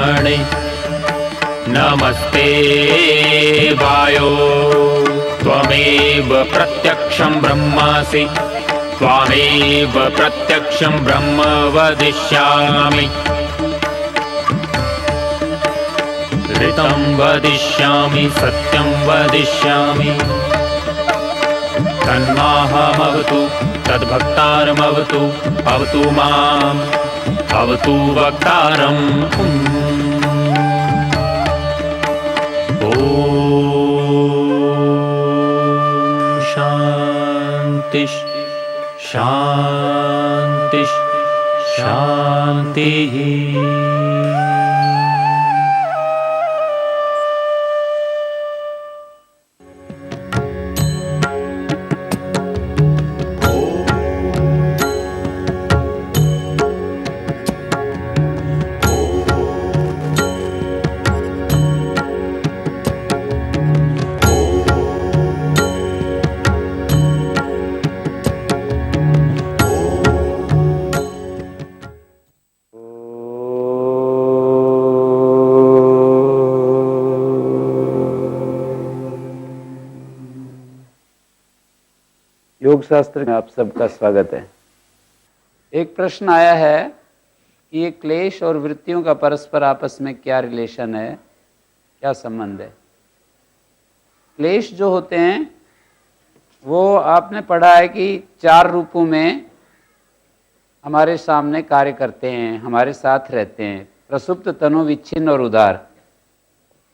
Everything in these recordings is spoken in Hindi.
ब्रह्मणे नमस्ते वायो त्वमेव प्रत्यक्षं ब्रह्मासि त्वामेव प्रत्यक्षं ब्रह्म वदिष्यामि ऋतं वदिष्यामि सत्यं वदिष्यामि तन्माहमवतु तद्भक्तारमवतु अवतु माम् अवतु वक्तारम् ॐ शान्ति शान्ति शान्तिः। योग शास्त्र में आप सबका स्वागत है। एक प्रश्न आया है कि ये क्लेश और वृत्तियों का परस्पर आपस में क्या रिलेशन है, क्या संबंध है। क्लेश जो होते हैं वो आपने पढ़ा है कि 4 रूपों में हमारे सामने कार्य करते हैं, हमारे साथ रहते हैं, प्रसुप्त, तनु, विच्छिन्न और उदार।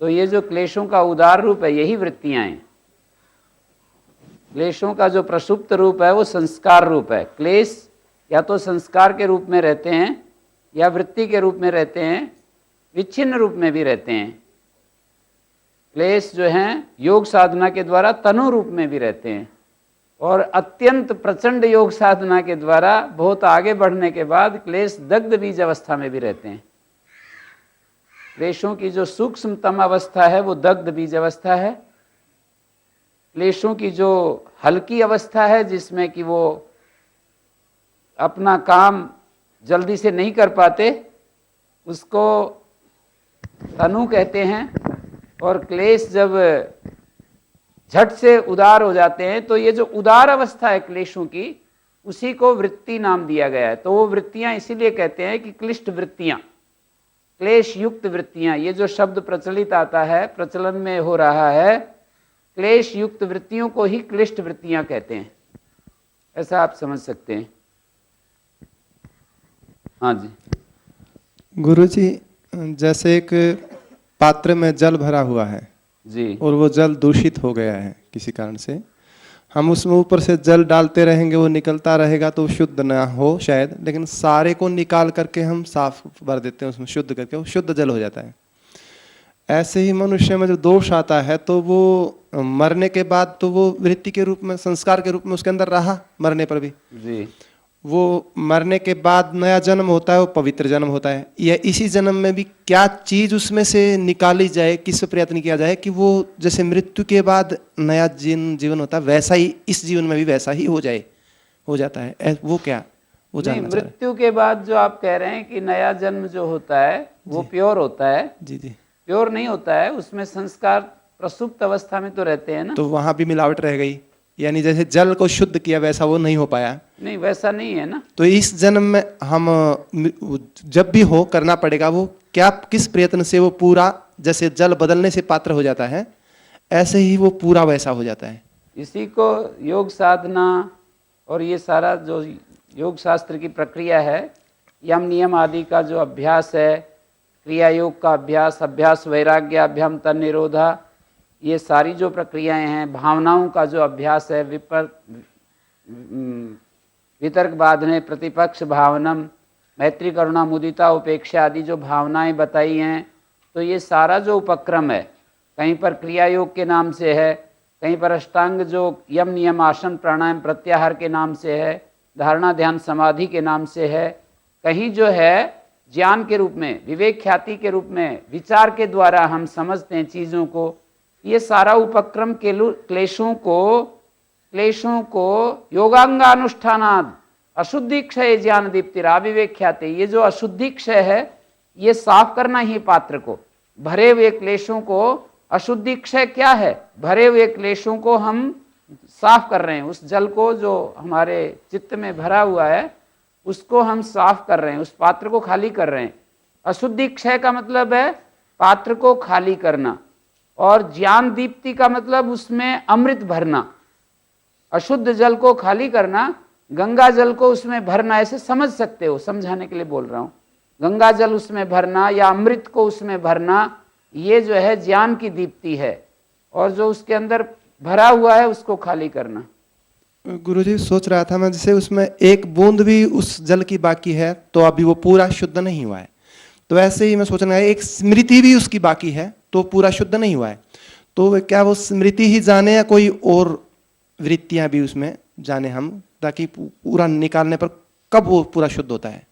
तो ये जो क्लेशों का उदार रूप है यही वृत्तियां हैं। क्लेशों का जो प्रसुप्त रूप है वो संस्कार रूप है। क्लेश या तो संस्कार के रूप में रहते हैं या वृत्ति के रूप में रहते हैं, विच्छिन्न रूप में भी रहते हैं। क्लेश जो हैं योग साधना के द्वारा तनु रूप में भी रहते हैं और अत्यंत प्रचंड योग साधना के द्वारा बहुत आगे बढ़ने के बाद क्लेश दग्ध बीज अवस्था में भी रहते हैं। क्लेशों की जो सूक्ष्मतम अवस्था है वो दग्ध बीज अवस्था है। क्लेशों की जो हल्की अवस्था है जिसमें कि वो अपना काम जल्दी से नहीं कर पाते उसको तनु कहते हैं। और क्लेश जब झट से उदार हो जाते हैं तो ये जो उदार अवस्था है क्लेशों की उसी को वृत्ति नाम दिया गया है। तो वो वृत्तियां इसीलिए कहते हैं कि क्लिष्ट वृत्तियां, क्लेश युक्त वृत्तियां। ये जो शब्द प्रचलित आता है, प्रचलन में हो रहा है, क्लेश युक्त वृत्तियों को ही क्लिष्ट वृत्तियां कहते हैं। ऐसा आप समझ सकते हैं। हाँ जी गुरुजी, जैसे एक पात्र में जल भरा हुआ है जी, और वो जल दूषित हो गया है किसी कारण से, हम उसमें ऊपर से जल डालते रहेंगे, वो निकलता रहेगा तो शुद्ध ना हो शायद, लेकिन सारे को निकाल करके हम साफ भर देते हैं उसमें, शुद्ध करके वो शुद्ध जल हो जाता है। ऐसे ही मनुष्य में जो दोष आता है तो वो मरने के बाद तो वो वृत्ति के रूप में, संस्कार के रूप में उसके अंदर रहा, मरने पर भी जी। वो मरने के बाद नया जन्म होता है, वो पवित्र जन्म होता है। या इसी जन्म में भी क्या चीज उसमें से निकाली जाए, किस प्रयत्न किया जाए कि वो जैसे मृत्यु के बाद नया जीवन होता है वैसा ही इस जीवन में भी वैसा ही हो जाए, हो जाता है। वो क्या वो जानना चाह रहे हैं। मृत्यु के बाद जो आप कह रहे हैं कि नया जन्म जो होता है वो प्योर होता है। जी जी, प्योर नहीं होता है, उसमें संस्कार प्रसुप्त अवस्था में तो रहते हैं ना। तो वहां भी मिलावट रह गई, यानी जैसे जल को शुद्ध किया वैसा वो नहीं हो पाया। नहीं, वैसा नहीं है ना। तो इस जन्म में हम जब भी हो करना पड़ेगा, वो क्या किस प्रयत्न से वो पूरा, जैसे जल बदलने से पात्र हो जाता है ऐसे ही वो पूरा वैसा हो जाता है। इसी को योग साधना और ये सारा जो योग शास्त्र की प्रक्रिया है, यम नियम आदि का जो अभ्यास है, क्रिया योग का अभ्यास, अभ्यास वैराग्य, अभ्यम तन निरोधा, ये सारी जो प्रक्रियाएं हैं, भावनाओं का जो अभ्यास है, वितर्क बाधने, प्रतिपक्ष भावनम, मैत्री करुणा मुदिता उपेक्षा आदि जो भावनाएं बताई हैं, तो ये सारा जो उपक्रम है कहीं पर क्रिया योग के नाम से है, कहीं पर अष्टांग जो यम नियम आसन प्राणायाम प्रत्याहार के नाम से है, धारणा ध्यान समाधि के नाम से है, कहीं जो है ज्ञान के रूप में, विवेक ख्याति के रूप में, विचार के द्वारा हम समझते हैं चीज़ों को। ये सारा उपक्रम क्लेशों को योगांगानुष्ठानाद अशुद्धि क्षय ज्ञान दीप्ति अविवेक ख्याति, ये जो अशुद्धि क्षय है ये साफ करना ही पात्र को, भरे हुए क्लेशों को। अशुद्धि क्षय क्या है? भरे हुए क्लेशों को हम साफ कर रहे हैं। उस जल को जो हमारे चित्त में भरा हुआ है उसको हम साफ कर रहे हैं, उस पात्र को खाली कर रहे हैं। अशुद्धि क्षय का मतलब है पात्र को खाली करना, और ज्ञान दीप्ति का मतलब उसमें अमृत भरना। अशुद्ध जल को खाली करना, गंगा जल को उसमें भरना, ऐसे समझ सकते हो, समझाने के लिए बोल रहा हूं। गंगा जल उसमें भरना या अमृत को उसमें भरना, ये जो है ज्ञान की दीप्ति है, और जो उसके अंदर भरा हुआ है उसको खाली करना। गुरुजी सोच रहा था मैं, जैसे उसमें एक बूंद भी उस जल की बाकी है तो अभी वो पूरा शुद्ध नहीं हुआ है, तो ऐसे ही मैं सोचना एक स्मृति भी उसकी बाकी है तो पूरा शुद्ध नहीं हुआ है, तो क्या वो स्मृति ही जाने या कोई और वृत्तियां भी उसमें जाने हम, ताकि पूरा निकालने पर कब वो पूरा शुद्ध होता है?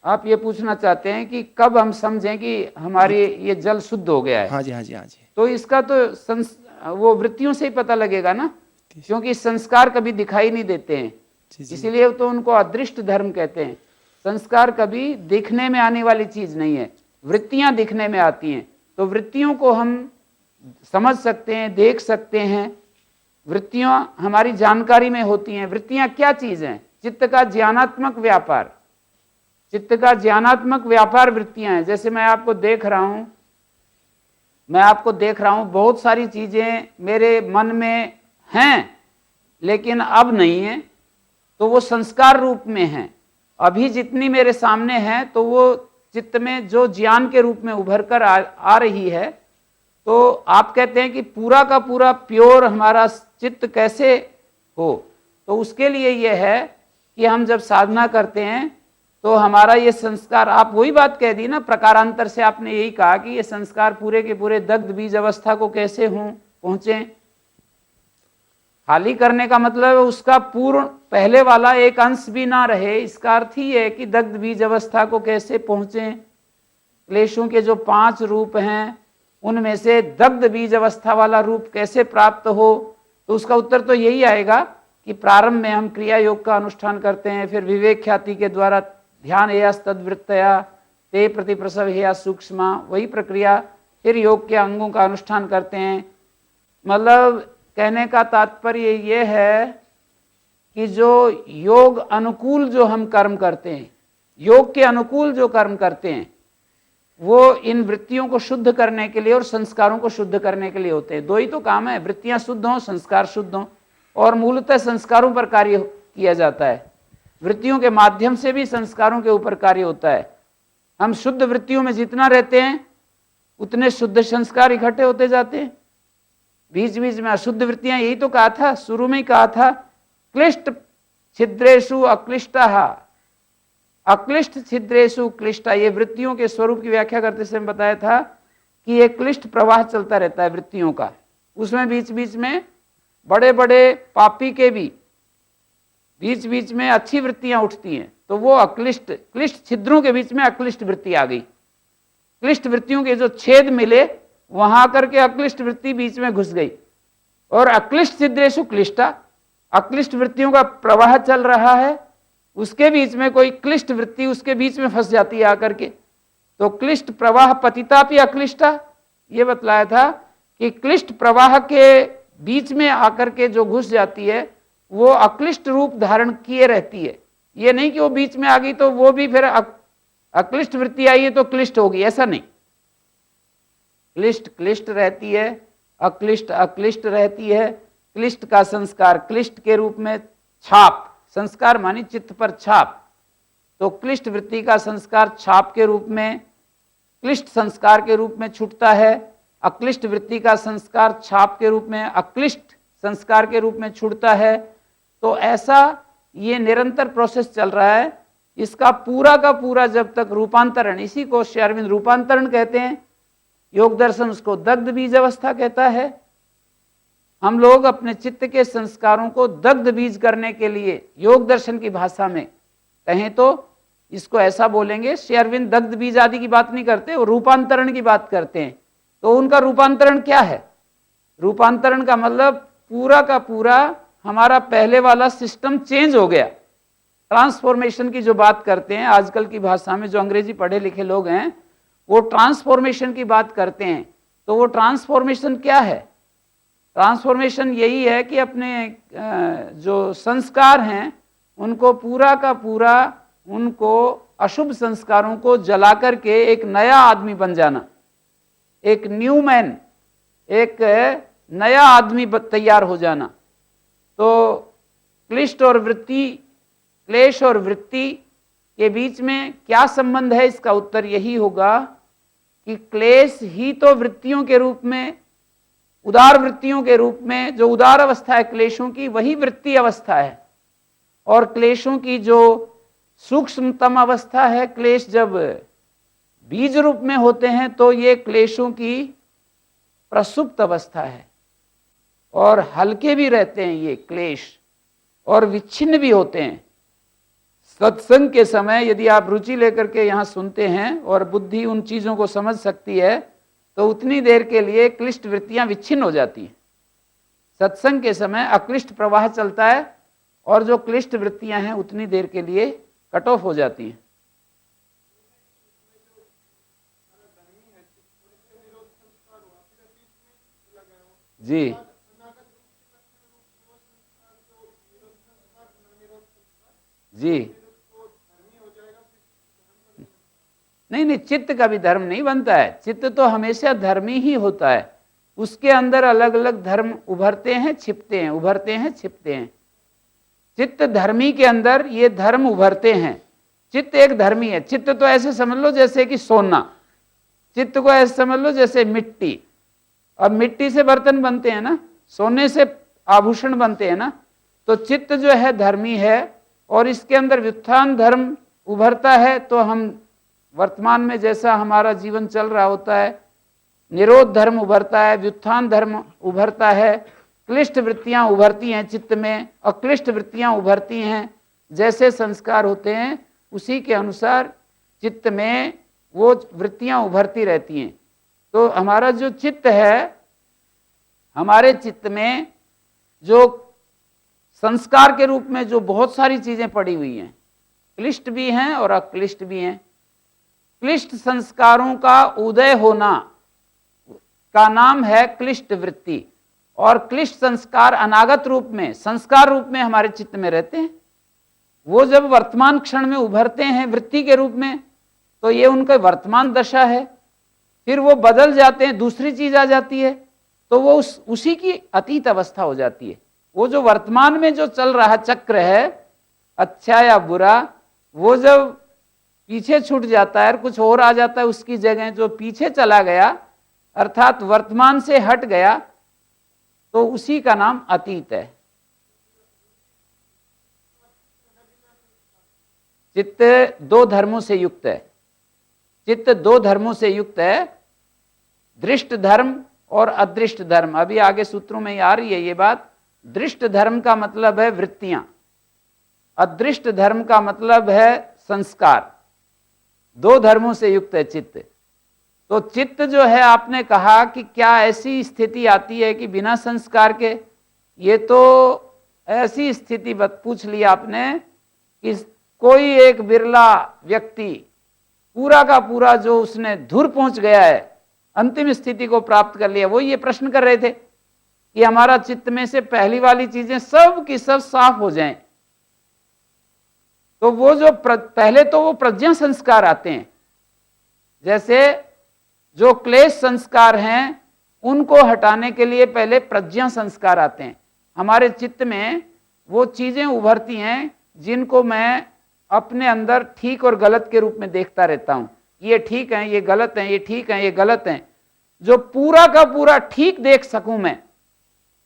आप ये पूछना चाहते हैं कि कब हम समझें कि हमारी ये जल शुद्ध हो गया है? हाँ जी, हाँ जी, हाँ जी। तो इसका तो वो वृत्तियों से ही पता लगेगा ना, क्योंकि संस्कार कभी दिखाई नहीं देते हैं, इसीलिए तो उनको अदृष्ट धर्म कहते हैं। संस्कार कभी दिखने में आने वाली चीज नहीं है, वृत्तियां दिखने में आती हैं। तो वृत्तियों को हम समझ सकते हैं, देख सकते हैं, वृत्तियां हमारी जानकारी में होती हैं। वृत्तियां क्या चीज हैं? चित्त का ज्ञानात्मक व्यापार, चित्त का ज्ञानात्मक व्यापार वृत्तियां हैं। जैसे मैं आपको देख रहा हूं, बहुत सारी चीजें मेरे मन में हैं लेकिन अब नहीं है, तो वो संस्कार रूप में हैं। अभी जितनी मेरे सामने है तो वो चित्त में जो ज्ञान के रूप में उभर कर आ रही है। तो आप कहते हैं कि पूरा का पूरा प्योर हमारा चित्त कैसे हो? तो उसके लिए ये है कि हम जब साधना करते हैं तो हमारा ये संस्कार, आप वही बात कह दी ना, प्रकारांतर से आपने यही कहा कि ये संस्कार पूरे के पूरे दग्ध बीज अवस्था को कैसे पहुंचे। खाली करने का मतलब उसका पूर्ण पहले वाला एक अंश भी ना रहे, इसका अर्थ ही है कि दग्ध बीज अवस्था को कैसे पहुंचे। क्लेशों के जो 5 रूप हैं उनमें से दग्ध बीज अवस्था वाला रूप कैसे प्राप्त हो, तो उसका उत्तर तो यही आएगा कि प्रारंभ में हम क्रिया योग का अनुष्ठान करते हैं, फिर विवेक ख्याति के द्वारा ध्यान एयस तद्वृत्तया ते प्रति प्रसव हेया सूक्ष्म, वही प्रक्रिया, फिर योग के अंगों का अनुष्ठान करते हैं। मतलब कहने का तात्पर्य ये है कि जो योग अनुकूल जो हम कर्म करते हैं, योग के अनुकूल जो कर्म करते हैं, वो इन वृत्तियों को शुद्ध करने के लिए और संस्कारों को शुद्ध करने के लिए होते हैं। 2 ही तो काम है, वृत्तियां शुद्ध हों, संस्कार शुद्ध हों, और मूलतः संस्कारों पर कार्य किया जाता है। वृत्तियों के माध्यम से भी संस्कारों के ऊपर कार्य होता है। हम शुद्ध वृत्तियों में जितना रहते हैं उतने शुद्ध संस्कार इकट्ठे होते जाते हैं। बीच बीच में अशुद्ध वृत्तियां, यही तो कहा था, शुरू में ही कहा था, क्लिष्ट छिद्रेषु अक्लिष्टः, अक्लिष्ट छिद्रेषु क्लिष्टा। ये वृत्तियों के स्वरूप की व्याख्या करते समय बताया था कि एक क्लिष्ट प्रवाह चलता रहता है वृत्तियों का, उसमें बीच बीच में बड़े बड़े पापी के भी बीच बीच में अच्छी वृत्तियां उठती हैं, तो वो अक्लिष्ट, क्लिष्ट छिद्रों के बीच में अक्लिष्ट वृत्ति आ गई। क्लिष्ट वृत्तियों के जो छेद मिले वहां करके अक्लिष्ट वृत्ति बीच में घुस गई, और अक्लिष्ट छिद्रेषु क्लिष्टा, अक्लिष्ट वृत्तियों का प्रवाह चल रहा है, उसके बीच में कोई क्लिष्ट वृत्ति उसके बीच में फंस जाती है आकर के। तो क्लिष्ट प्रवाह पतितापि अक्लिष्टा, ये बतलाया था कि क्लिष्ट प्रवाह के बीच में आकर के जो घुस जाती है वो अक्लिष्ट रूप धारण किए रहती है। ये नहीं कि वो बीच में आ गई तो वो भी फिर अक्लिष्ट वृत्ति आई है तो क्लिष्ट होगी, ऐसा नहीं। क्लिष्ट क्लिष्ट रहती है, अक्लिष्ट अक्लिष्ट रहती है। क्लिष्ट का संस्कार क्लिष्ट के रूप में छाप, संस्कार मानी चित्त पर छाप, तो क्लिष्ट वृत्ति का संस्कार छाप के रूप में, क्लिष्ट संस्कार के रूप में छूटता है। अक्लिष्ट वृत्ति का संस्कार छाप के रूप में, अक्लिष्ट संस्कार के रूप में छूटता है। तो ऐसा ये निरंतर प्रोसेस चल रहा है। इसका पूरा का पूरा जब तक रूपांतरण, इसी को श्री अरविंद रूपांतरण कहते हैं, योग दर्शन उसको दग्ध बीज अवस्था कहता है। हम लोग अपने चित्त के संस्कारों को दग्ध बीज करने के लिए योग दर्शन की भाषा में कहें तो इसको ऐसा बोलेंगे, श्री अरविंद दग्ध बीज आदि की बात नहीं करते, वो रूपांतरण की बात करते हैं। तो उनका रूपांतरण क्या है? रूपांतरण का मतलब पूरा का पूरा हमारा पहले वाला सिस्टम चेंज हो गया। ट्रांसफॉर्मेशन की जो बात करते हैं, आजकल की भाषा में जो अंग्रेजी पढ़े लिखे लोग हैं वो ट्रांसफॉर्मेशन की बात करते हैं। तो वो ट्रांसफॉर्मेशन क्या है? ट्रांसफॉर्मेशन यही है कि अपने जो संस्कार हैं उनको पूरा का पूरा, उनको अशुभ संस्कारों को जला करके एक नया आदमी बन जाना, एक न्यू मैन, एक नया आदमी तैयार हो जाना। तो क्लिष्ट और वृत्ति, क्लेश और वृत्ति के बीच में क्या संबंध है? इसका उत्तर यही होगा कि क्लेश ही तो वृत्तियों के रूप में, उदार वृत्तियों के रूप में, जो उदार अवस्था है क्लेशों की वही वृत्ति अवस्था है। और क्लेशों की जो सूक्ष्मतम अवस्था है, क्लेश जब बीज रूप में होते हैं तो ये क्लेशों की प्रसुप्त अवस्था है। और हल्के भी रहते हैं ये क्लेश, और विच्छिन्न भी होते हैं। सत्संग के समय यदि आप रुचि लेकर के यहाँ सुनते हैं और बुद्धि उन चीज़ों को समझ सकती है तो उतनी देर के लिए क्लिष्ट वृत्तियाँ विच्छिन्न हो जाती हैं। सत्संग के समय अक्लिष्ट प्रवाह चलता है और जो क्लिष्ट वृत्तियाँ हैं उतनी देर के लिए कट ऑफ हो जाती हैं। जी जी, नहीं, चित्त का भी धर्म नहीं बनता है। चित्त तो हमेशा धर्मी ही होता है। उसके अंदर अलग अलग धर्म उभरते हैं, छिपते हैं, उभरते हैं, छिपते हैं। चित्त धर्मी के अंदर ये धर्म उभरते हैं। चित्त एक धर्मी है। चित्त तो ऐसे समझ लो जैसे कि सोना, चित्त को ऐसे समझ लो जैसे मिट्टी। अब मिट्टी से बर्तन बनते हैं ना, सोने से आभूषण बनते हैं ना। तो चित्त जो है धर्मी है और इसके अंदर व्युत्थान धर्म उभरता है। तो हम वर्तमान में जैसा हमारा जीवन चल रहा होता है, निरोध धर्म उभरता है, व्युत्थान धर्म उभरता है, क्लिष्ट वृत्तियां उभरती हैं चित्त में, अक्लिष्ट वृत्तियां उभरती हैं। जैसे संस्कार होते हैं उसी के अनुसार चित्त में वो वृत्तियां उभरती रहती हैं। तो हमारा जो चित्त है, हमारे चित्त में जो संस्कार के रूप में जो बहुत सारी चीजें पड़ी हुई हैं, क्लिष्ट भी हैं और अक्लिष्ट भी हैं। क्लिष्ट संस्कारों का उदय होना का नाम है क्लिष्ट वृत्ति, और क्लिष्ट संस्कार अनागत रूप में, संस्कार रूप में हमारे चित्त में रहते हैं। वो जब वर्तमान क्षण में उभरते हैं वृत्ति के रूप में तो ये उनका वर्तमान दशा है। फिर वो बदल जाते हैं, दूसरी चीज आ जाती है तो वो उसी की अतीत अवस्था हो जाती है। वो जो वर्तमान में जो चल रहा चक्र है, अच्छा या बुरा, वो जब पीछे छूट जाता है और कुछ और आ जाता है उसकी जगह, जो पीछे चला गया अर्थात वर्तमान से हट गया, तो उसी का नाम अतीत है। चित्त दो धर्मों से युक्त है। चित्त दो धर्मों से युक्त है, दृष्ट धर्म और अदृष्ट धर्म। अभी आगे सूत्रों में आ रही है ये बात। दृष्ट धर्म का मतलब है वृत्तियां, अदृष्ट धर्म का मतलब है संस्कार। दो धर्मों से युक्त है चित्त। तो चित्त जो है, आपने कहा कि क्या ऐसी स्थिति आती है कि बिना संस्कार के? ये तो ऐसी स्थिति पूछ ली आपने कि कोई एक बिरला व्यक्ति पूरा का पूरा जो उसने धुर पहुंच गया है, अंतिम स्थिति को प्राप्त कर लिया। वो ये प्रश्न कर रहे थे कि हमारा चित्त में से पहली वाली चीजें सब की सब साफ हो जाएं। तो वो जो पहले तो वो प्रज्ञा संस्कार आते हैं। जैसे जो क्लेश संस्कार हैं उनको हटाने के लिए पहले प्रज्ञा संस्कार आते हैं। हमारे चित्त में वो चीजें उभरती हैं जिनको मैं अपने अंदर ठीक और गलत के रूप में देखता रहता हूं। ये ठीक है, ये गलत है, ये ठीक है, ये गलत है। जो पूरा का पूरा ठीक देख सकूं मैं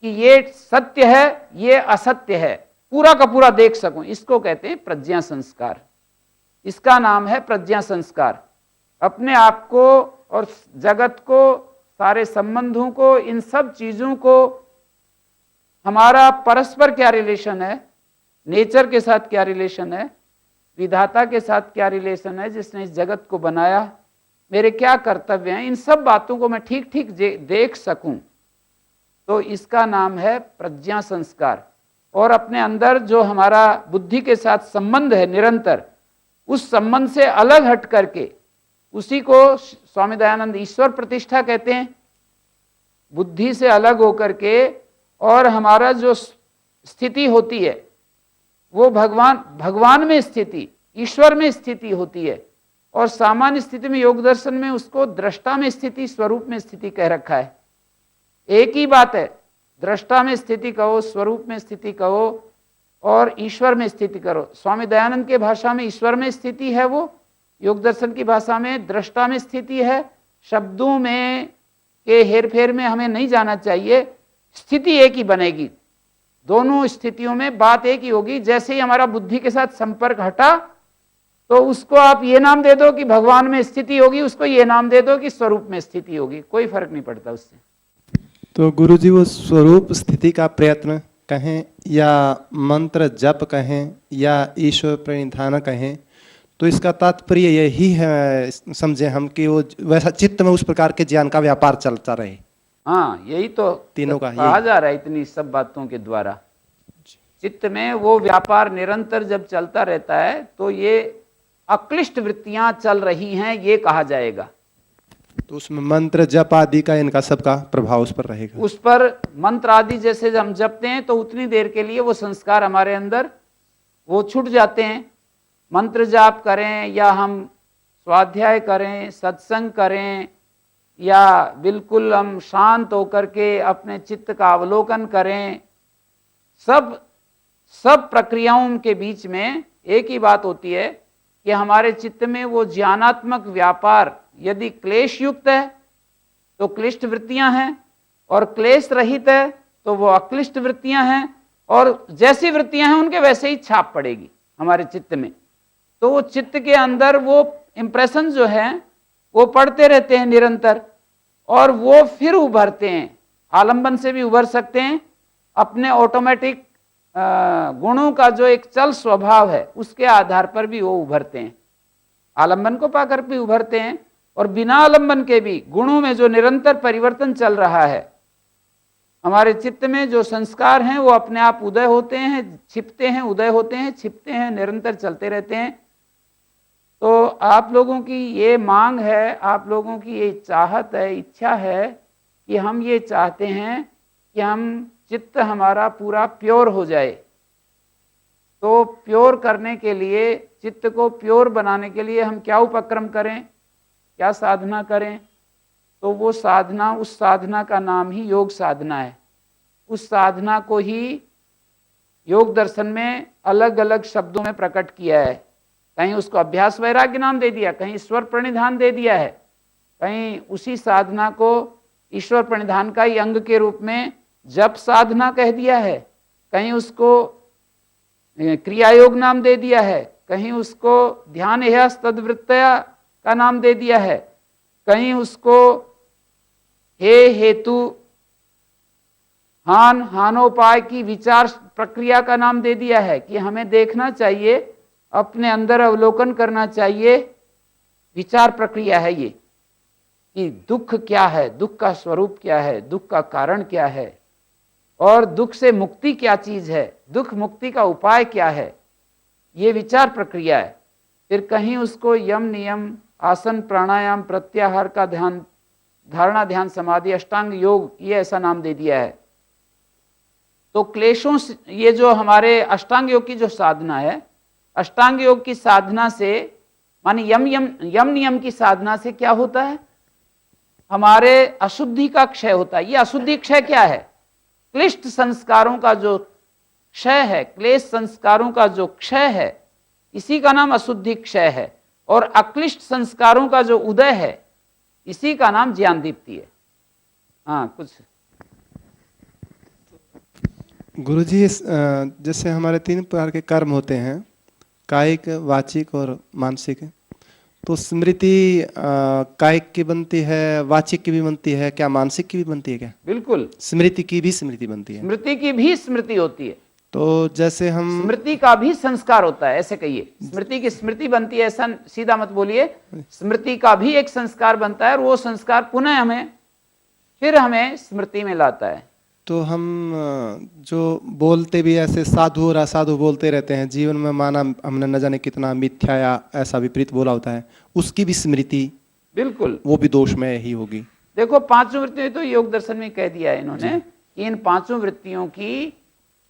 कि ये सत्य है, ये असत्य है, पूरा का पूरा देख सकूं, इसको कहते हैं प्रज्ञा संस्कार। इसका नाम है प्रज्ञा संस्कार। अपने आप को और जगत को, सारे संबंधों को, इन सब चीजों को, हमारा परस्पर क्या रिलेशन है, नेचर के साथ क्या रिलेशन है, विधाता के साथ क्या रिलेशन है, जिसने इस जगत को बनाया, मेरे क्या कर्तव्य हैं, इन सब बातों को मैं ठीक ठीक देख सकूं, तो इसका नाम है प्रज्ञा संस्कार। और अपने अंदर जो हमारा बुद्धि के साथ संबंध है निरंतर, उस संबंध से अलग हट करके, उसी को स्वामी दयानंद ईश्वर प्रतिष्ठा कहते हैं। बुद्धि से अलग होकर के और हमारा जो स्थिति होती है वो भगवान में स्थिति, ईश्वर में स्थिति होती है। और सामान्य स्थिति में योग दर्शन में उसको दृष्टा में स्थिति, स्वरूप में स्थिति कह रखा है। एक ही बात है, दृष्टा में स्थिति कहो, स्वरूप में स्थिति कहो और ईश्वर में स्थिति करो। स्वामी दयानंद के भाषा में ईश्वर में स्थिति है, वो योग दर्शन की भाषा में दृष्टा में स्थिति है। शब्दों में के हेरफेर में हमें नहीं जाना चाहिए, स्थिति एक ही बनेगी, दोनों स्थितियों में बात एक ही होगी। जैसे ही हमारा बुद्धि के साथ संपर्क हटा तो उसको आप ये नाम दे दो कि भगवान में स्थिति होगी, उसको ये नाम दे दो कि स्वरूप में स्थिति होगी, कोई फर्क नहीं पड़ता उससे। तो गुरुजी वो स्वरूप स्थिति का प्रयत्न कहें या मंत्र जप कहें या ईश्वर प्रणिधान कहें, तो इसका तात्पर्य यही है समझे हम कि वो वैसा चित्त में उस प्रकार के ज्ञान का व्यापार चलता रहे। हाँ, यही तो तीनों का कहा जा रहा है इतनी सब बातों के द्वारा। चित्त में वो व्यापार निरंतर जब चलता रहता है तो ये अक्लिष्ट वृत्तियां चल रही हैं, ये कहा जाएगा। तो उसमें मंत्र जप आदि का इनका सबका प्रभाव उस पर रहेगा। उस पर मंत्र आदि जैसे हम जपते हैं तो उतनी देर के लिए वो संस्कार हमारे अंदर वो छूट जाते हैं। मंत्र जाप करें या हम स्वाध्याय करें, सत्संग करें या बिल्कुल हम शांत होकर के अपने चित्त का अवलोकन करें, सब प्रक्रियाओं के बीच में एक ही बात होती है कि हमारे चित्त में वो ज्ञानात्मक व्यापार यदि क्लेश युक्त है तो क्लिष्ट वृत्तियां हैं, और क्लेश रहित है तो वो अक्लिष्ट वृत्तियां हैं, और जैसी वृत्तियां हैं उनके वैसे ही छाप पड़ेगी हमारे चित्त में। तो वो चित्त के अंदर वो इंप्रेशन जो है वो पड़ते रहते हैं निरंतर, और वो फिर उभरते हैं। आलंबन से भी उभर सकते हैं, अपने ऑटोमेटिक गुणों का जो एक चल स्वभाव है उसके आधार पर भी वो उभरते हैं। आलंबन को पाकर भी उभरते हैं, और बिना आलंबन के भी गुणों में जो निरंतर परिवर्तन चल रहा है, हमारे चित्त में जो संस्कार हैं वो अपने आप उदय होते हैं, छिपते हैं, उदय होते हैं, छिपते हैं, निरंतर चलते रहते हैं। तो आप लोगों की ये मांग है, आप लोगों की ये चाहत है, इच्छा है कि हम ये चाहते हैं कि हम चित्त हमारा पूरा प्योर हो जाए। तो प्योर करने के लिए, चित्त को प्योर बनाने के लिए हम क्या उपक्रम करें, क्या साधना करें? तो वो साधना, उस साधना का नाम ही योग साधना है। उस साधना को ही योग दर्शन में अलग अलग शब्दों में प्रकट किया है। कहीं उसको अभ्यास वैराग्य नाम दे दिया, कहीं ईश्वर प्रणिधान दे दिया है, कहीं उसी साधना को ईश्वर प्रणिधान का ही अंग के रूप में जप साधना कह दिया है, कहीं उसको क्रिया योग नाम दे दिया है, कहीं उसको ध्यान एहस तद्वृत्तया का नाम दे दिया है, कहीं उसको हे हेतु हानोपाय की विचार प्रक्रिया का नाम दे दिया है कि हमें देखना चाहिए, अपने अंदर अवलोकन करना चाहिए। विचार प्रक्रिया है ये कि दुख क्या है, दुख का स्वरूप क्या है, दुख का कारण क्या है, और दुख से मुक्ति क्या चीज है, दुख मुक्ति का उपाय क्या है, ये विचार प्रक्रिया है। फिर कहीं उसको यम नियम, आसन, प्राणायाम, प्रत्याहार का ध्यान, धारणा, ध्यान, समाधि, अष्टांग योग, ये ऐसा नाम दे दिया है। तो क्लेशों से, ये जो हमारे अष्टांग योग की जो साधना है, अष्टांग योग की साधना से माने यम नियम की साधना से क्या होता है, हमारे अशुद्धि का क्षय होता है। ये अशुद्धि क्षय क्या है? क्लिष्ट संस्कारों का जो क्षय है, क्लेश संस्कारों का जो क्षय है, इसी का नाम अशुद्धि क्षय है। और अक्लिष्ट संस्कारों का जो उदय है, इसी का नाम ज्ञान दीप्ति है। हाँ, कुछ गुरुजी, जैसे हमारे 3 प्रकार के कर्म होते हैं, कायिक, वाचिक और मानसिक। तो स्मृति कायिक की बनती है, वाचिक की भी बनती है, क्या मानसिक की भी बनती है क्या? बिल्कुल, स्मृति की भी स्मृति बनती है। स्मृति की भी स्मृति होती है। तो जैसे हम स्मृति का भी संस्कार होता है, ऐसे कहिए। स्मृति की स्मृति बनती है, ऐसा सीधा मत बोलिए। स्मृति का भी एक संस्कार बनता है, और वो संस्कार पुनः हमें स्मृति में लाता है। तो हम जो बोलते भी ऐसे साधु और असाधु बोलते रहते हैं, जीवन में माना हमने न जाने कितना मिथ्या या ऐसा विपरीत बोला होता है, उसकी भी स्मृति बिल्कुल वो भी दोषमय ही होगी। देखो पांचों वृत्तियों तो योग दर्शन में कह दिया है इन्होंने कि इन पांचों वृत्तियों की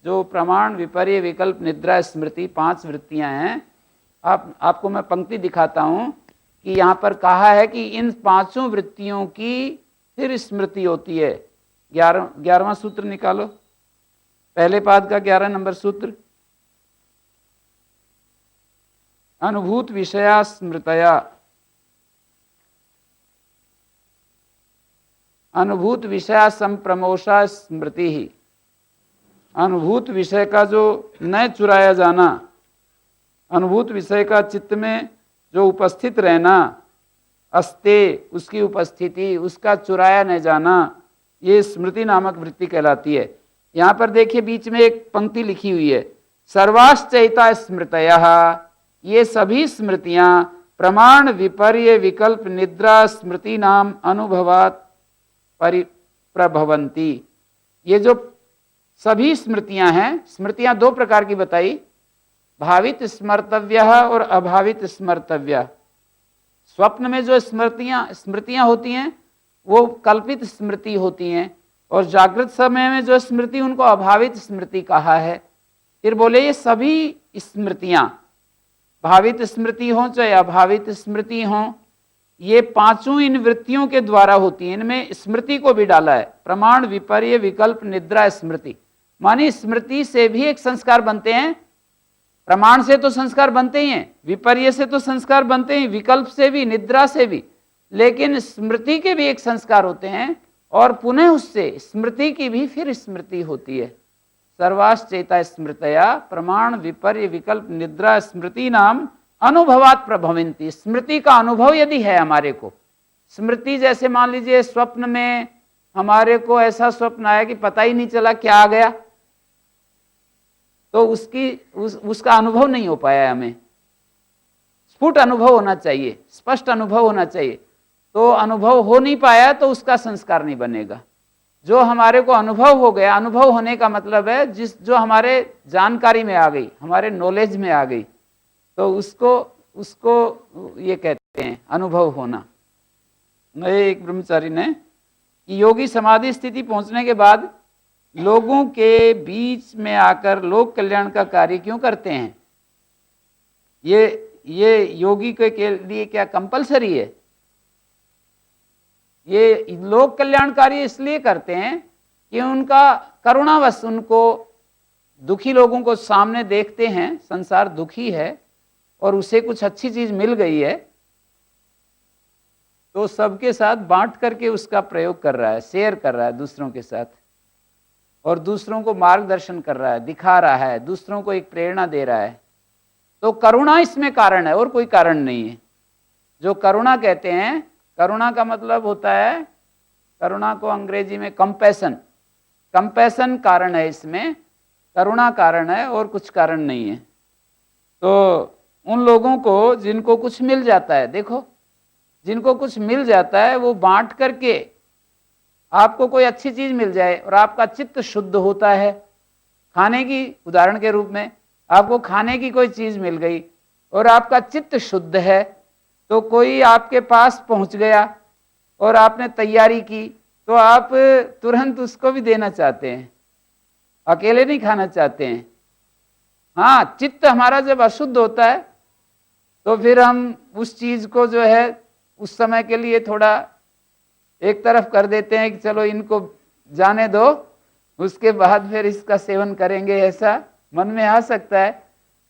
जो प्रमाण, विपर्य, विकल्प, निद्रा, स्मृति 5 वृत्तियां हैं। आपको मैं पंक्ति दिखाता हूं कि यहाँ पर कहा है कि इन 5 वृत्तियों की फिर स्मृति होती है। 11वां सूत्र निकालो, पहले पाद का 11 नंबर सूत्र। अनुभूत विषया स्मृतया, अनुभूत विषया संप्रमोषा स्मृति ही। अनुभूत विषय का जो न चुराया जाना, अनुभूत विषय का चित्त में जो उपस्थित रहना, अस्ते उसकी उपस्थिति, उसका चुराया न जाना, ये स्मृति नामक वृत्ति कहलाती है। यहाँ पर देखिए बीच में एक पंक्ति लिखी हुई है, सर्वाश्चैता स्मृतयः, ये सभी स्मृतियां प्रमाण, विपर्य, विकल्प, निद्रा, स्मृति नाम अनुभवात परिप्रभवंती। ये जो सभी स्मृतियां हैं, स्मृतियां 2 प्रकार की बताई, भावित स्मर्तव्य और अभावित स्मर्तव्य। स्वप्न में जो स्मृतियां होती हैं वो कल्पित स्मृति होती हैं, और जागृत समय में जो स्मृति उनको अभावित स्मृति कहा है। फिर बोले ये सभी स्मृतियां, भावित स्मृति हो चाहे अभावित स्मृति हो, ये 5 इन वृत्तियों के द्वारा होती है। इनमें स्मृति को भी डाला है, प्रमाण, विपर्य, विकल्प, निद्रा, स्मृति। मानी स्मृति से भी एक संस्कार बनते हैं, प्रमाण से तो संस्कार बनते ही हैं, विपर्य से तो संस्कार बनते ही, विकल्प से भी, निद्रा से भी, लेकिन स्मृति के भी एक संस्कार होते हैं, और पुनः उससे स्मृति की भी फिर स्मृति होती है। सर्वाश्चेता स्मृतया प्रमाण, विपर्य, विकल्प, निद्रा, स्मृति नाम अनुभवात प्रभवंती। स्मृति का अनुभव यदि है हमारे को, स्मृति जैसे मान लीजिए स्वप्न में हमारे को ऐसा स्वप्न आया कि पता ही नहीं चला क्या आ गया, तो उसका अनुभव नहीं हो पाया। हमें स्फुट अनुभव होना चाहिए, स्पष्ट अनुभव होना चाहिए। तो अनुभव हो नहीं पाया तो उसका संस्कार नहीं बनेगा। जो हमारे को अनुभव हो गया, अनुभव होने का मतलब है जो हमारे जानकारी में आ गई, हमारे नॉलेज में आ गई, तो उसको ये कहते हैं अनुभव होना। नए एक ब्रह्मचारी ने कि योगी समाधि स्थिति पहुंचने के बाद लोगों के बीच में आकर लोक कल्याण का कार्य क्यों करते हैं? ये योगी के लिए क्या कंपलसरी है? ये लोक कल्याण कार्य इसलिए करते हैं कि उनका करुणावश, उनको दुखी लोगों को सामने देखते हैं, संसार दुखी है और उसे कुछ अच्छी चीज मिल गई है, तो सबके साथ बांट करके उसका प्रयोग कर रहा है, शेयर कर रहा है दूसरों के साथ, और दूसरों को मार्गदर्शन कर रहा है, दिखा रहा है, दूसरों को एक प्रेरणा दे रहा है। तो करुणा इसमें कारण है और कोई कारण नहीं है। जो करुणा कहते हैं, करुणा का मतलब होता है, करुणा को अंग्रेजी में कंपैशन, कंपैशन कारण है, इसमें करुणा कारण है और कुछ कारण नहीं है। तो उन लोगों को जिनको कुछ मिल जाता है, देखो जिनको कुछ मिल जाता है वो बांट करके, आपको कोई अच्छी चीज मिल जाए और आपका चित्त शुद्ध होता है, खाने की उदाहरण के रूप में आपको खाने की कोई चीज मिल गई और आपका चित्त शुद्ध है, तो कोई आपके पास पहुंच गया और आपने तैयारी की, तो आप तुरंत उसको भी देना चाहते हैं, अकेले नहीं खाना चाहते हैं। हाँ, चित्त हमारा जब अशुद्ध होता है तो फिर हम उस चीज को जो है उस समय के लिए थोड़ा एक तरफ कर देते हैं कि चलो इनको जाने दो, उसके बाद फिर इसका सेवन करेंगे, ऐसा मन में आ सकता है।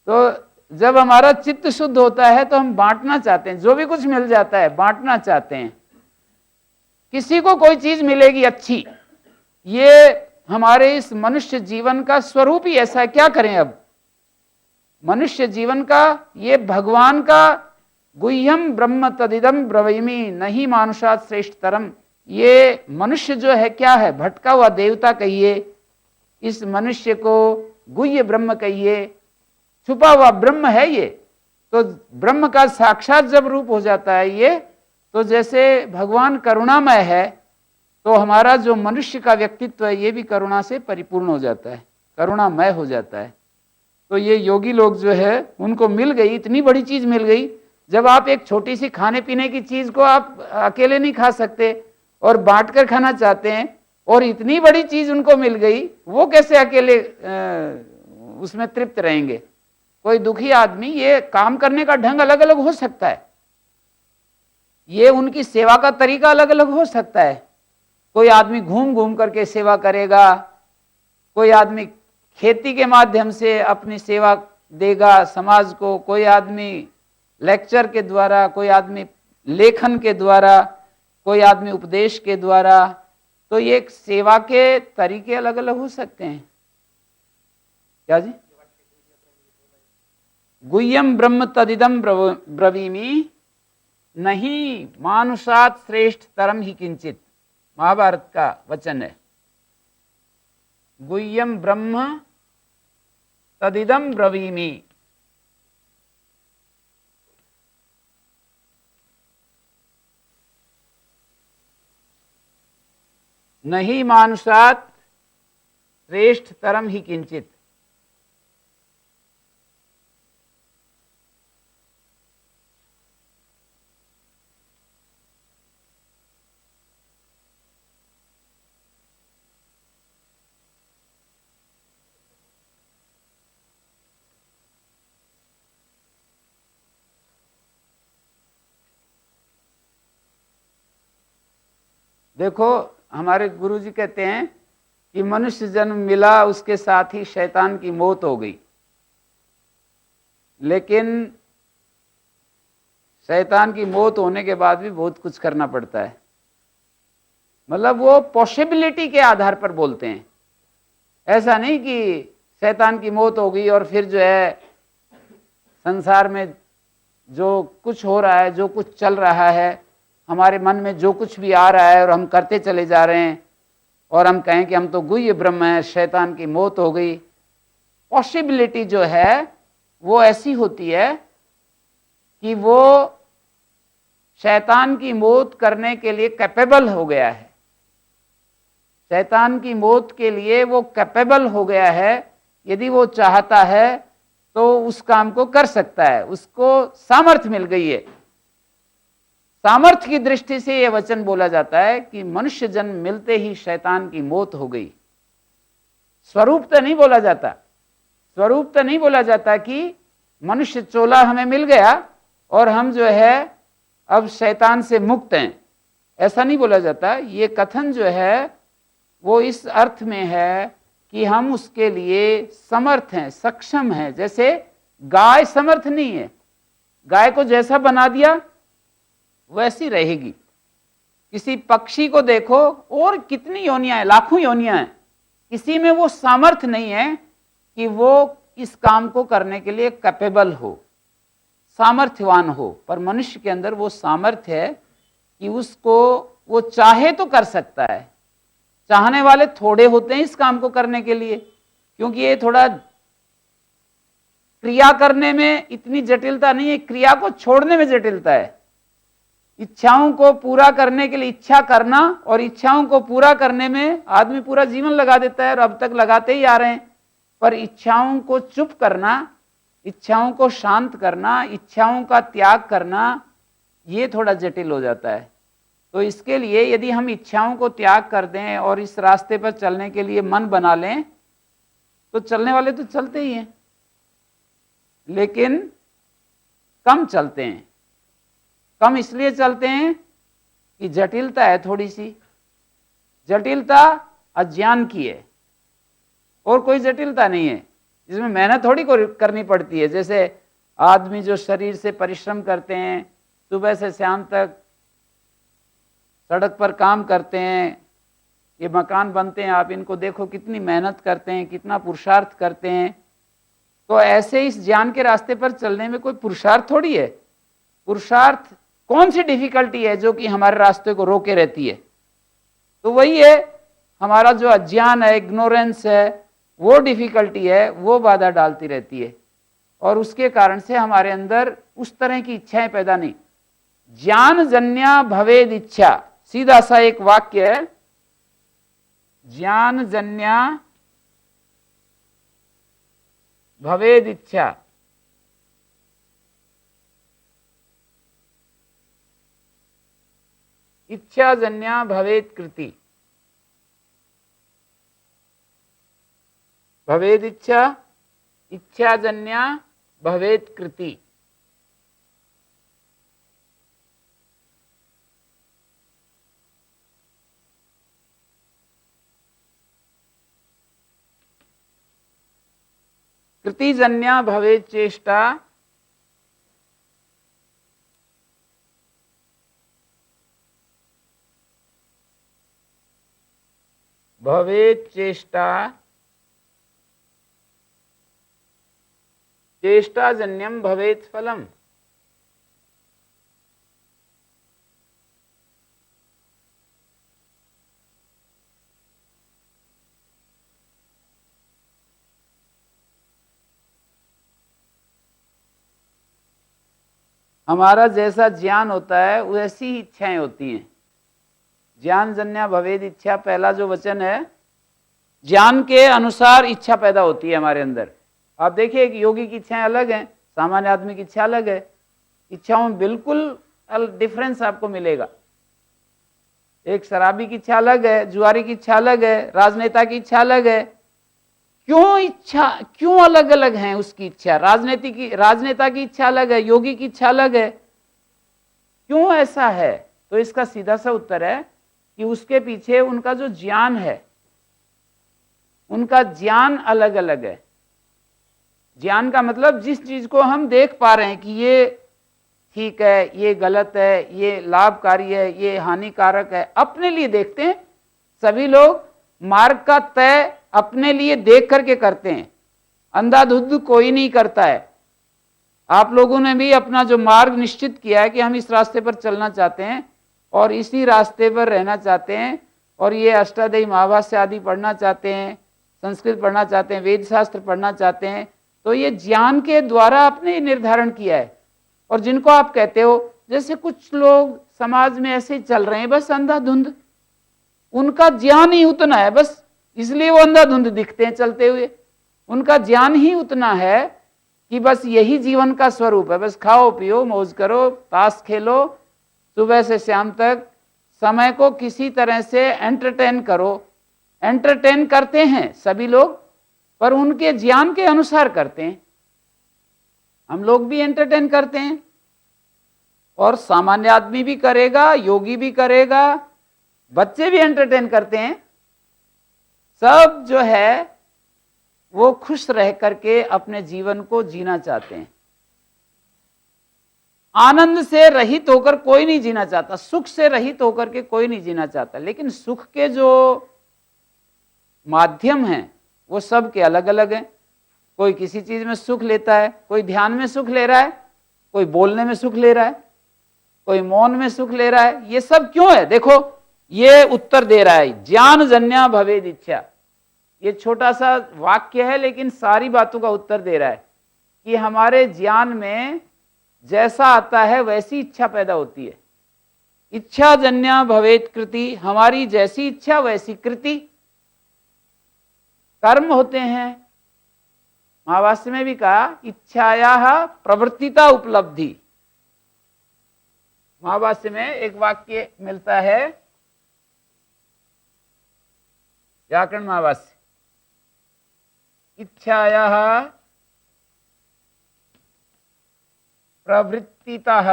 तो जब हमारा चित्त शुद्ध होता है तो हम बांटना चाहते हैं, जो भी कुछ मिल जाता है बांटना चाहते हैं। किसी को कोई चीज मिलेगी अच्छी, ये हमारे इस मनुष्य जीवन का स्वरूप ही ऐसा है, क्या करें अब। मनुष्य जीवन का ये भगवान का गुह्यम ब्रह्म तदिदम ब्रवीमि नहीं मानुषात श्रेष्ठतरम, ये मनुष्य जो है क्या है, भटका हुआ देवता कहिए, इस मनुष्य को गुह्य ब्रह्म कहिए, छुपा हुआ ब्रह्म है ये। तो ब्रह्म का साक्षात जब रूप हो जाता है ये, तो जैसे भगवान करुणामय है, तो हमारा जो मनुष्य का व्यक्तित्व है ये भी करुणा से परिपूर्ण हो जाता है, करुणामय हो जाता है। तो ये योगी लोग जो है उनको मिल गई, इतनी बड़ी चीज मिल गई। जब आप एक छोटी सी खाने पीने की चीज को आप अकेले नहीं खा सकते और बांट कर खाना चाहते हैं, और इतनी बड़ी चीज उनको मिल गई, वो कैसे अकेले उसमें तृप्त रहेंगे। कोई दुखी आदमी, ये काम करने का ढंग अलग अलग हो सकता है, ये उनकी सेवा का तरीका अलग अलग हो सकता है। कोई आदमी घूम घूम करके सेवा करेगा, कोई आदमी खेती के माध्यम से अपनी सेवा देगा समाज को, कोई आदमी लेक्चर के द्वारा, कोई आदमी लेखन के द्वारा, कोई आदमी उपदेश के द्वारा। तो ये सेवा के तरीके अलग अलग हो सकते हैं। क्या जी? गुह्यम ब्रह्म तदिदम ब्रवीमि नहीं मानुषात श्रेष्ठ तरम ही किंचित, महाभारत का वचन है। गुह्यम ब्रह्म तदिदम ब्रवीमि, नहीं मानुषात श्रेष्ठ तरम ही किंचित। देखो, हमारे गुरुजी कहते हैं कि मनुष्य जन्म मिला, उसके साथ ही शैतान की मौत हो गई। लेकिन शैतान की मौत होने के बाद भी बहुत कुछ करना पड़ता है। मतलब वो पॉसिबिलिटी के आधार पर बोलते हैं, ऐसा नहीं कि शैतान की मौत हो गई और फिर जो है संसार में जो कुछ हो रहा है, जो कुछ चल रहा है, हमारे मन में जो कुछ भी आ रहा है और हम करते चले जा रहे हैं, और हम कहें कि हम तो गुह्य ब्रह्म है, शैतान की मौत हो गई। पॉसिबिलिटी जो है वो ऐसी होती है कि वो शैतान की मौत करने के लिए कैपेबल हो गया है, शैतान की मौत के लिए वो कैपेबल हो गया है। यदि वो चाहता है तो उस काम को कर सकता है, उसको सामर्थ्य मिल गई है। सामर्थ्य की दृष्टि से यह वचन बोला जाता है कि मनुष्य जन्म मिलते ही शैतान की मौत हो गई। स्वरूप तो नहीं बोला जाता, स्वरूप तो नहीं बोला जाता कि मनुष्य चोला हमें मिल गया और हम जो है अब शैतान से मुक्त हैं, ऐसा नहीं बोला जाता। ये कथन जो है वो इस अर्थ में है कि हम उसके लिए समर्थ हैं, सक्षम हैं। जैसे गाय समर्थ नहीं है, गाय को जैसा बना दिया वैसी रहेगी। किसी पक्षी को देखो, और कितनी योनियां हैं, लाखों योनियां हैं, किसी में वो सामर्थ्य नहीं है कि वो इस काम को करने के लिए कैपेबल हो, सामर्थ्यवान हो। पर मनुष्य के अंदर वो सामर्थ्य है कि उसको वो चाहे तो कर सकता है। चाहने वाले थोड़े होते हैं इस काम को करने के लिए, क्योंकि ये थोड़ा क्रिया करने में इतनी जटिलता नहीं है, क्रिया को छोड़ने में जटिलता है। इच्छाओं को पूरा करने के लिए इच्छा करना, और इच्छाओं को पूरा करने में आदमी पूरा जीवन लगा देता है और अब तक लगाते ही आ रहे हैं। पर इच्छाओं को चुप करना, इच्छाओं को शांत करना, इच्छाओं का त्याग करना, ये थोड़ा जटिल हो जाता है। तो इसके लिए यदि हम इच्छाओं को त्याग कर दें और इस रास्ते पर चलने के लिए मन बना लें तो चलने वाले तो चलते ही हैं, लेकिन कम चलते हैं। कम इसलिए चलते हैं कि जटिलता है थोड़ी सी, जटिलता अज्ञान की है, और कोई जटिलता नहीं है जिसमें मेहनत थोड़ी करनी पड़ती है। जैसे आदमी जो शरीर से परिश्रम करते हैं, सुबह से शाम तक सड़क पर काम करते हैं, ये मकान बनते हैं, आप इनको देखो कितनी मेहनत करते हैं, कितना पुरुषार्थ करते हैं। तो ऐसे इस ज्ञान के रास्ते पर चलने में कोई पुरुषार्थ थोड़ी है। पुरुषार्थ कौन सी डिफिकल्टी है जो कि हमारे रास्ते को रोके रहती है? तो वही है हमारा जो अज्ञान है, इग्नोरेंस है, वो डिफिकल्टी है, वो बाधा डालती रहती है, और उसके कारण से हमारे अंदर उस तरह की इच्छाएं पैदा नहीं। ज्ञान जन्या भवेद इच्छा, सीधा सा एक वाक्य है ज्ञानजन्या भवेद इच्छा, इच्छाजन्या भवेद कृति। भवेद इच्छा, इच्छाजन्या भवेद कृति। कृतिजन्या भवेद चेष्टा, भवेद चेष्टा, चेष्टाजन्यम भवेद फलम। हमारा जैसा ज्ञान होता है वैसी ही इच्छाएं होती हैं। ज्ञान जन्या भवेद इच्छा, पहला जो वचन है, ज्ञान के अनुसार इच्छा पैदा होती है हमारे अंदर। आप देखिए कि योगी की इच्छाएं अलग हैं, सामान्य आदमी की इच्छा अलग है। इच्छाओं में बिल्कुल डिफरेंस आपको मिलेगा। एक शराबी की इच्छा अलग है, जुआरी की इच्छा अलग है, राजनेता की इच्छा अलग है। क्यों अलग अलग हैं उसकी इच्छा? राजनेता की इच्छा अलग है, योगी की इच्छा अलग है। क्यों ऐसा है? तो इसका सीधा सा उत्तर है कि उसके पीछे उनका जो ज्ञान है, उनका ज्ञान अलग अलग है। ज्ञान का मतलब जिस चीज को हम देख पा रहे हैं कि ये ठीक है, ये गलत है, ये लाभकारी है, ये हानिकारक है, अपने लिए देखते हैं। सभी लोग मार्ग का तय अपने लिए देख करके करते हैं, अंधाधुंध कोई नहीं करता है। आप लोगों ने भी अपना जो मार्ग निश्चित किया है कि हम इस रास्ते पर चलना चाहते हैं और इसी रास्ते पर रहना चाहते हैं, और ये अष्टाध्यायी महाभाष्य आदि पढ़ना चाहते हैं, संस्कृत पढ़ना चाहते हैं, वेद शास्त्र पढ़ना चाहते हैं, तो ये ज्ञान के द्वारा आपने निर्धारण किया है। और जिनको आप कहते हो, जैसे कुछ लोग समाज में ऐसे ही चल रहे हैं, बस अंधाधुंध, उनका ज्ञान ही उतना है, बस इसलिए वो अंधाधुंध दिखते हैं चलते हुए। उनका ज्ञान ही उतना है कि बस यही जीवन का स्वरूप है, बस खाओ पियो मौज करो, ताश खेलो, सुबह से शाम तक समय को किसी तरह से एंटरटेन करो। एंटरटेन करते हैं सभी लोग, पर उनके ज्ञान के अनुसार करते हैं। हम लोग भी एंटरटेन करते हैं, और सामान्य आदमी भी करेगा, योगी भी करेगा, बच्चे भी एंटरटेन करते हैं। सब जो है वो खुश रह करके अपने जीवन को जीना चाहते हैं। आनंद से रहित होकर कोई नहीं जीना चाहता, सुख से रहित होकर के कोई नहीं जीना चाहता। लेकिन सुख के जो माध्यम हैं वो सब के अलग अलग हैं। कोई किसी चीज में सुख लेता है, कोई ध्यान में सुख ले रहा है, कोई बोलने में सुख ले रहा है, कोई मौन में सुख ले रहा है। ये सब क्यों है? देखो, ये उत्तर दे रहा है, ज्ञान जन्या भवेद इच्छा। ये छोटा सा वाक्य है, लेकिन सारी बातों का उत्तर दे रहा है कि हमारे ज्ञान में जैसा आता है वैसी इच्छा पैदा होती है। इच्छा जन्या भवेद कृति, हमारी जैसी इच्छा वैसी कृति। कर्म होते हैं, महाभाष्य में भी कहा, इच्छाया प्रवृत्तिता उपलब्धि। महाभाष्य में एक वाक्य मिलता है, व्याकरण महाभाष्य, इच्छाया प्रवृत्तितः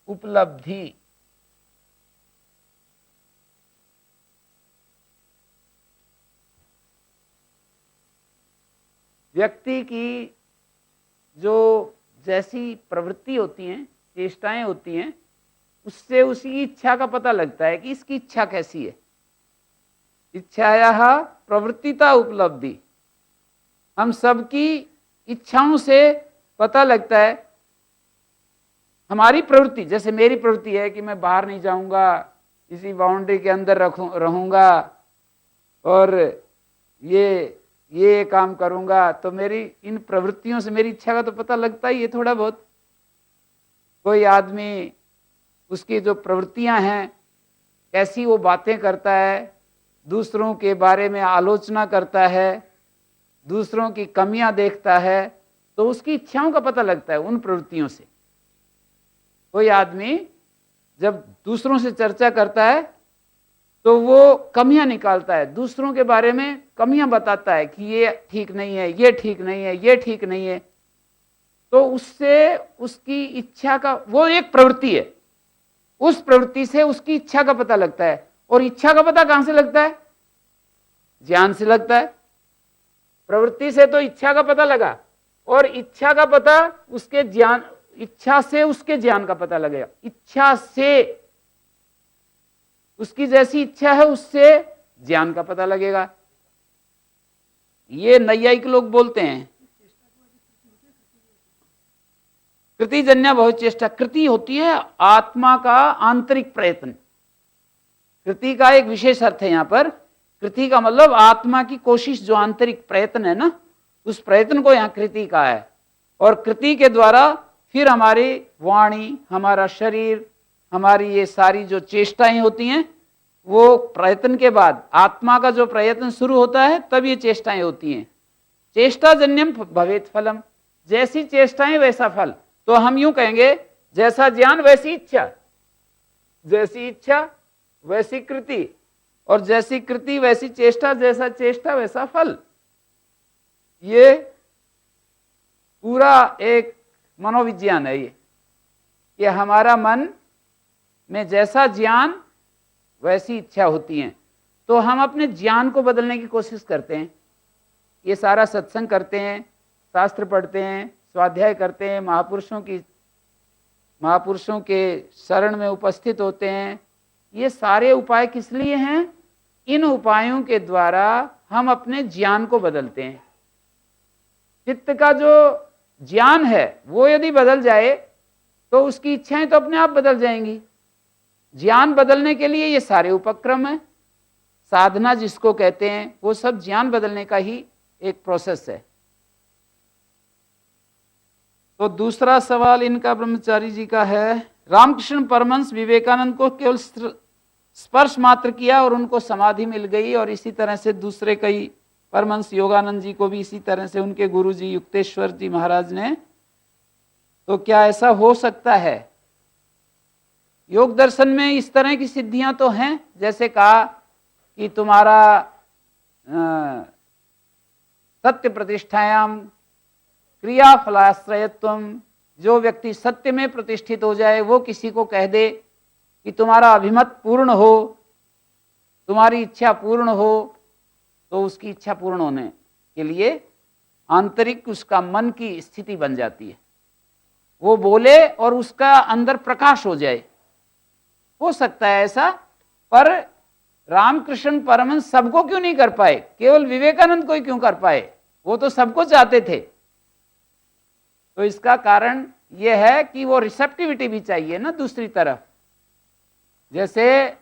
उपलब्धि। व्यक्ति की जो जैसी प्रवृत्ति होती हैं, चेष्टाएं होती हैं, उससे उसकी इच्छा का पता लगता है कि इसकी इच्छा कैसी है। इच्छाया प्रवृत्तिता उपलब्धि, हम सबकी इच्छाओं से पता लगता है। हमारी प्रवृत्ति, जैसे मेरी प्रवृत्ति है कि मैं बाहर नहीं जाऊंगा, इसी बाउंड्री के अंदर रहूंगा और ये काम करूंगा, तो मेरी इन प्रवृत्तियों से मेरी इच्छा का तो पता लगता ही है थोड़ा बहुत। कोई आदमी, उसकी जो प्रवृत्तियां हैं कैसी वो बातें करता है, दूसरों के बारे में आलोचना करता है, दूसरों की कमियां देखता है, तो उसकी इच्छाओं का पता लगता है उन प्रवृत्तियों से। कोई आदमी जब दूसरों से चर्चा करता है तो वो कमियां निकालता है, दूसरों के बारे में कमियां बताता है कि ये ठीक नहीं है, ये ठीक नहीं है, ये ठीक नहीं है। तो उससे उसकी इच्छा का, वो एक प्रवृत्ति है, उस प्रवृत्ति से उसकी इच्छा का पता लगता है। और इच्छा का पता कहां से लगता है? ज्ञान से लगता है। प्रवृत्ति से तो इच्छा का पता लगा, और इच्छा का पता उसके ज्ञान, इच्छा से उसके ज्ञान का पता लगेगा। इच्छा से, उसकी जैसी इच्छा है उससे ज्ञान का पता लगेगा। ये नैयायिक लोग बोलते हैं कृतिजन्य बहुत चेष्टा। कृति होती है आत्मा का आंतरिक प्रयत्न। कृति का एक विशेष अर्थ है यहां पर। कृति का मतलब आत्मा की कोशिश, जो आंतरिक प्रयत्न है ना, उस प्रयत्न को यहां कृति का है। और कृति के द्वारा फिर हमारी वाणी, हमारा शरीर, हमारी ये सारी जो चेष्टाएं होती हैं, वो प्रयत्न के बाद, आत्मा का जो प्रयत्न शुरू होता है तब ये चेष्टाएं होती हैं। चेष्टाजन्यम भवेत फलम, जैसी चेष्टाएं वैसा फल। तो हम यूं कहेंगे, जैसा ज्ञान वैसी इच्छा, जैसी इच्छा वैसी कृति, और जैसी कृति वैसी चेष्टा, जैसा चेष्टा वैसा फल। ये पूरा एक मनोविज्ञान है ये हमारा मन में जैसा ज्ञान वैसी इच्छा होती है। तो हम अपने ज्ञान को बदलने की कोशिश करते हैं। ये सारा सत्संग करते हैं, शास्त्र पढ़ते हैं, स्वाध्याय करते हैं, महापुरुषों के शरण में उपस्थित होते हैं। ये सारे उपाय किस लिए हैं? इन उपायों के द्वारा हम अपने ज्ञान को बदलते हैं। चित्त का जो ज्ञान है वो यदि बदल जाए तो उसकी इच्छाएं तो अपने आप बदल जाएंगी। ज्ञान बदलने के लिए ये सारे उपक्रम है, साधना जिसको कहते हैं, वो सब ज्ञान बदलने का ही एक प्रोसेस है। तो दूसरा सवाल इनका ब्रह्मचारी जी का है, रामकृष्ण परमहंस विवेकानंद को केवल स्पर्श मात्र किया और उनको समाधि मिल गई, और इसी तरह से दूसरे कई परमहंस योगानंद जी को भी इसी तरह से उनके गुरु जी युक्तेश्वर जी महाराज ने। तो क्या ऐसा हो सकता है? योग दर्शन में इस तरह की सिद्धियां तो हैं, जैसे कहा कि तुम्हारा सत्य प्रतिष्ठायाम क्रिया फलाश्रयत्वम, जो व्यक्ति सत्य में प्रतिष्ठित हो जाए, वो किसी को कह दे कि तुम्हारा अभिमत पूर्ण हो, तुम्हारी इच्छा पूर्ण हो, तो उसकी इच्छा पूर्ण होने के लिए आंतरिक उसका मन की स्थिति बन जाती है। वो बोले और उसका अंदर प्रकाश हो जाए। हो सकता है ऐसा, पर रामकृष्ण परमहंस सबको क्यों नहीं कर पाए? केवल विवेकानंद को ही क्यों कर पाए? वो तो सबको चाहते थे। तो इसका कारण यह है कि वो रिसेप्टिविटी भी चाहिए ना दूसरी तरफ। जैसे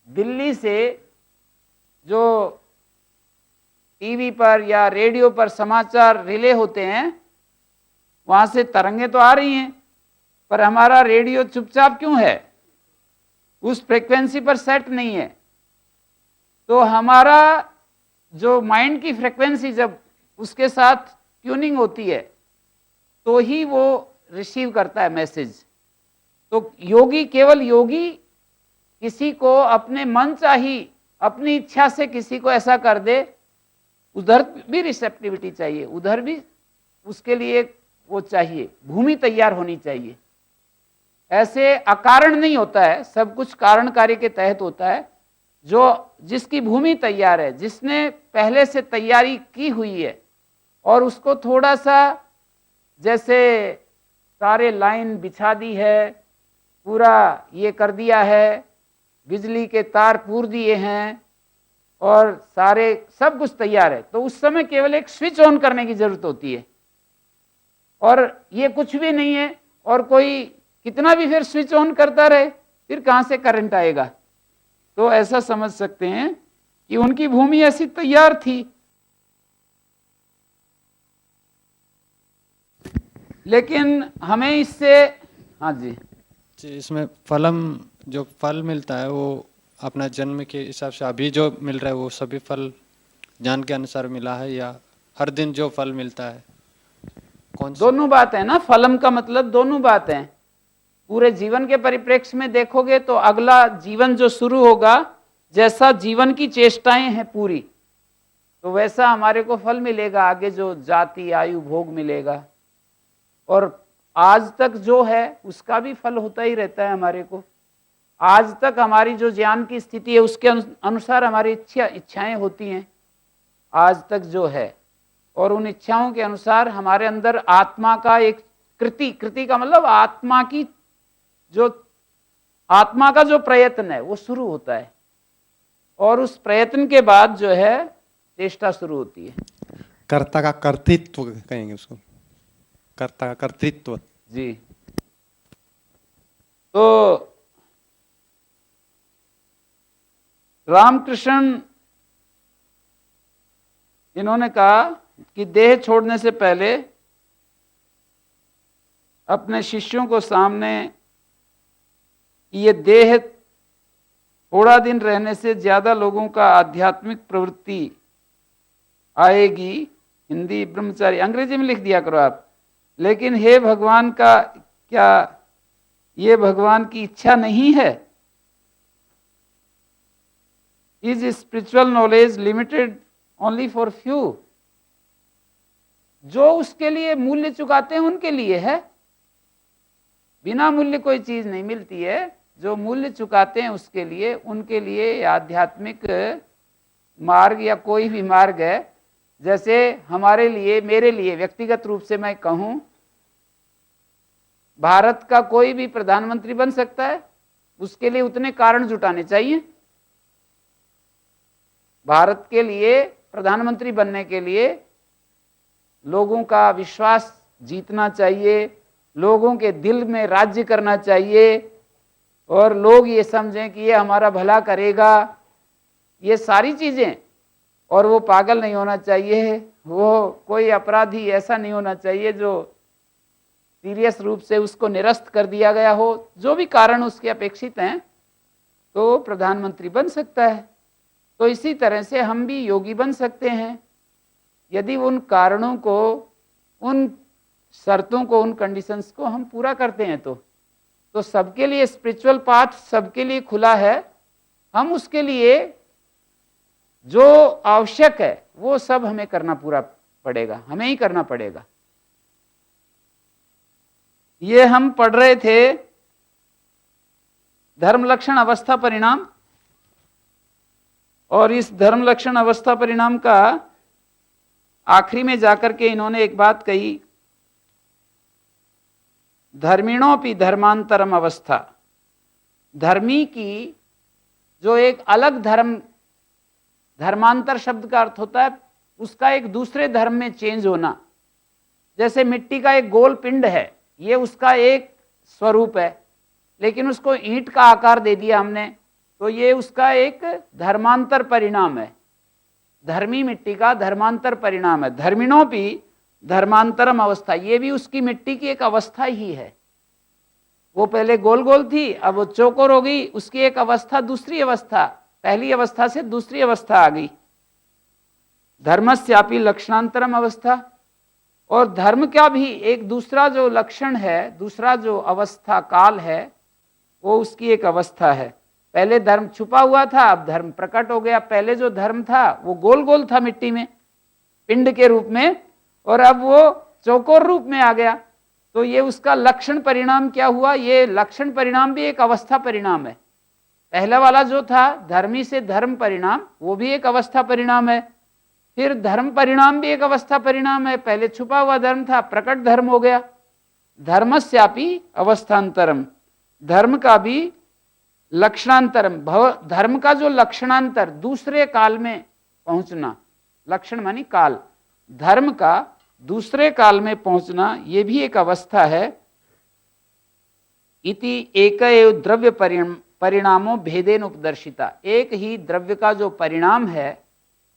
दिल्ली से जो टीवी पर या रेडियो पर समाचार रिले होते हैं, वहां से तरंगे तो आ रही हैं, पर हमारा रेडियो चुपचाप क्यों है? उस फ्रीक्वेंसी पर सेट नहीं है। तो हमारा जो माइंड की फ्रीक्वेंसी जब उसके साथ ट्यूनिंग होती है तो ही वो रिसीव करता है मैसेज। तो योगी, केवल योगी किसी को अपने मन चाही, अपनी इच्छा से किसी को ऐसा कर दे, उधर भी रिसेप्टिविटी चाहिए, उधर भी उसके लिए वो चाहिए, भूमि तैयार होनी चाहिए। ऐसे अकारण नहीं होता है, सब कुछ कारण कार्य के तहत होता है। जो जिसकी भूमि तैयार है, जिसने पहले से तैयारी की हुई है, और उसको थोड़ा सा जैसे सारे लाइन बिछा दी है, पूरा ये कर दिया है, बिजली के तार पूर दिए हैं और सारे सब कुछ तैयार है, तो उस समय केवल एक स्विच ऑन करने की जरूरत होती है। और ये कुछ भी नहीं है, और कोई कितना भी फिर स्विच ऑन करता रहे, फिर कहां से करंट आएगा? तो ऐसा समझ सकते हैं कि उनकी भूमि ऐसी तैयार थी। लेकिन हमें इससे, हाँ जी, इसमें फलम जो फल मिलता है वो अपना जन्म के हिसाब से अभी जो मिल रहा है वो सभी फल ज्ञान के अनुसार मिला है, या हर दिन जो फल मिलता है कौन सा? दोनों बात है ना, फलम का मतलब दोनों बात है। पूरे जीवन के परिप्रेक्ष्य में देखोगे तो अगला जीवन जो शुरू होगा, जैसा जीवन की चेष्टाएं हैं पूरी, तो वैसा हमारे को फल मिलेगा, आगे जो जाति आयु भोग मिलेगा। और आज तक जो है उसका भी फल होता ही रहता है हमारे को। आज तक हमारी जो ज्ञान की स्थिति है उसके अनुसार हमारी इच्छाएं होती हैं आज तक जो है, और उन इच्छाओं के अनुसार हमारे अंदर आत्मा का एक कृति का मतलब आत्मा का जो प्रयत्न है वो शुरू होता है, और उस प्रयत्न के बाद जो है चेष्टा शुरू होती है। कर्ता का कर्तृत्व कहेंगे उसको, कर्ता का कर्तृत्व। जी, तो रामकृष्ण इन्होंने कहा कि देह छोड़ने से पहले अपने शिष्यों को सामने, ये देह थोड़ा दिन रहने से ज्यादा लोगों का आध्यात्मिक प्रवृत्ति आएगी। हिंदी ब्रह्मचारी, अंग्रेजी में लिख दिया करो आप। लेकिन हे भगवान का, क्या ये भगवान की इच्छा नहीं है? Is spiritual knowledge limited only for few? जो उसके लिए मूल्य चुकाते हैं उनके लिए है, बिना मूल्य कोई चीज नहीं मिलती है। जो मूल्य चुकाते हैं उसके लिए, उनके लिए आध्यात्मिक मार्ग या कोई भी मार्ग है। जैसे हमारे लिए, मेरे लिए व्यक्तिगत रूप से मैं कहूं, भारत का कोई भी प्रधानमंत्री बन सकता है, उसके लिए उतने कारण जुटाने चाहिए। भारत के लिए प्रधानमंत्री बनने के लिए लोगों का विश्वास जीतना चाहिए, लोगों के दिल में राज्य करना चाहिए, और लोग ये समझें कि ये हमारा भला करेगा, ये सारी चीजें। और वो पागल नहीं होना चाहिए, वो कोई अपराधी ऐसा नहीं होना चाहिए जो सीरियस रूप से उसको निरस्त कर दिया गया हो। जो भी कारण उसके अपेक्षित हैं तो प्रधानमंत्री बन सकता है। तो इसी तरह से हम भी योगी बन सकते हैं यदि उन कारणों को, उन शर्तों को, उन कंडीशंस को हम पूरा करते हैं। तो सबके लिए स्पिरिचुअल पाथ सबके लिए खुला है। हम उसके लिए जो आवश्यक है वो सब हमें करना पूरा पड़ेगा, हमें ही करना पड़ेगा। ये हम पढ़ रहे थे धर्म लक्षण अवस्था परिणाम, और इस धर्म लक्षण अवस्था परिणाम का आखिरी में जाकर के इन्होंने एक बात कही, धर्मिणोपि धर्मांतरम अवस्था। धर्मी की जो एक अलग धर्म, धर्मांतर शब्द का अर्थ होता है उसका एक दूसरे धर्म में चेंज होना। जैसे मिट्टी का एक गोल पिंड है, ये उसका एक स्वरूप है, लेकिन उसको ईंट का आकार दे दिया हमने, तो ये उसका एक धर्मांतर परिणाम है। धर्मी मिट्टी का धर्मांतर परिणाम है। धर्मिणोपि धर्मांतरम अवस्था, ये भी उसकी मिट्टी की एक अवस्था ही है। वो पहले गोल गोल थी, अब वो चौकोर हो गई, उसकी एक अवस्था दूसरी अवस्था, पहली अवस्था से दूसरी अवस्था आ गई। धर्मस्यापि लक्षणांतरम अवस्था, और धर्म का भी एक दूसरा जो लक्षण है, दूसरा जो अवस्था काल है, वो उसकी एक अवस्था है। पहले धर्म छुपा हुआ था, अब धर्म प्रकट हो गया। पहले जो धर्म था वो गोल गोल था मिट्टी में, पिंड के रूप में, और अब वो चौकोर रूप में आ गया। तो ये उसका लक्षण परिणाम क्या हुआ? ये लक्षण परिणाम भी एक अवस्था परिणाम है। पहला वाला जो था धर्मी से धर्म परिणाम, वो भी एक अवस्था परिणाम है। फिर धर्म परिणाम भी एक अवस्था परिणाम है। पहले छुपा हुआ धर्म था, प्रकट धर्म हो गया। धर्मस्यापि अवस्थांतरम, धर्म का भी लक्षणांतरम, धर्म का जो लक्षणांतर, दूसरे काल में पहुंचना, लक्षण मानी काल, धर्म का दूसरे काल में पहुंचना, ये भी एक अवस्था है। इति एक एव द्रव्य परिणामों भेदेन उपदर्शिता, एक ही द्रव्य का जो परिणाम है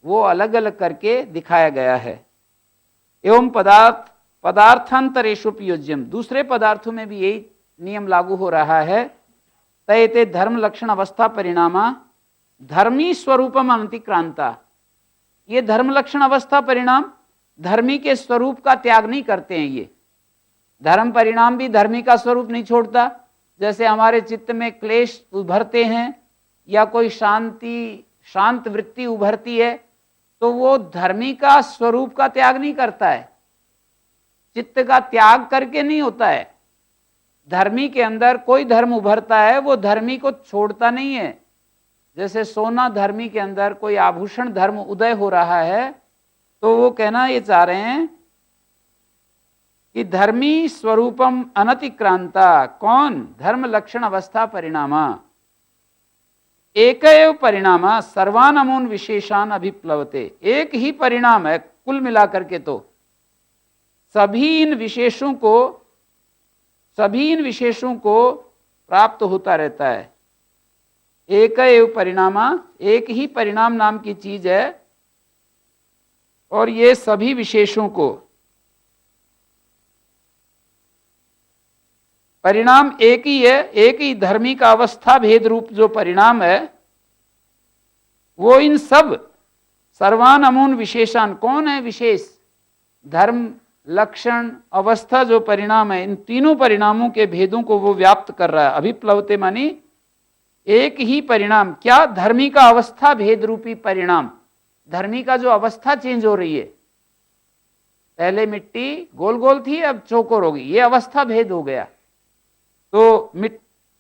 वो अलग अलग करके दिखाया गया है। एवं पदार्थांतरेषु उपयोज्यम, दूसरे पदार्थों में भी यही नियम लागू हो रहा है। तयते धर्म लक्षण अवस्था परिणामा धर्मी स्वरूपम अनतिक्रांता। ये धर्म लक्षण अवस्था परिणाम धर्मी के स्वरूप का त्याग नहीं करते हैं। ये धर्म परिणाम भी धर्मी का स्वरूप नहीं छोड़ता। जैसे हमारे चित्त में क्लेश उभरते हैं या कोई शांत वृत्ति उभरती है, तो वो धर्मी का स्वरूप का त्याग नहीं करता है, चित्त का त्याग करके नहीं होता है। धर्मी के अंदर कोई धर्म उभरता है, वो धर्मी को छोड़ता नहीं है। जैसे सोना धर्मी के अंदर कोई आभूषण धर्म उदय हो रहा है, तो वो कहना ये चाह रहे हैं कि धर्मी स्वरूपम अनतिक्रांता। कौन? धर्म लक्षण अवस्था परिणामा एकैव परिणामा सर्वान अमून विशेषान अभिप्लवते। एक ही परिणाम है कुल मिलाकर के, तो सभी इन विशेषों को प्राप्त होता रहता है। एकैव परिणामा, एक ही परिणाम नाम की चीज है, और ये सभी विशेषों को, परिणाम एक ही है, एक ही धर्मी का अवस्था भेद रूप जो परिणाम है, वो इन सब सर्वान अमून विशेषान। कौन है विशेष? धर्म लक्षण अवस्था जो परिणाम है, इन तीनों परिणामों के भेदों को वो व्याप्त कर रहा है। अभिप्लवते मानी एक ही परिणाम। क्या? धर्मी का अवस्था भेद रूपी परिणाम। धर्मी का जो अवस्था चेंज हो रही है, पहले मिट्टी गोल गोल थी, अब चौकोर होगी, ये अवस्था भेद हो गया। तो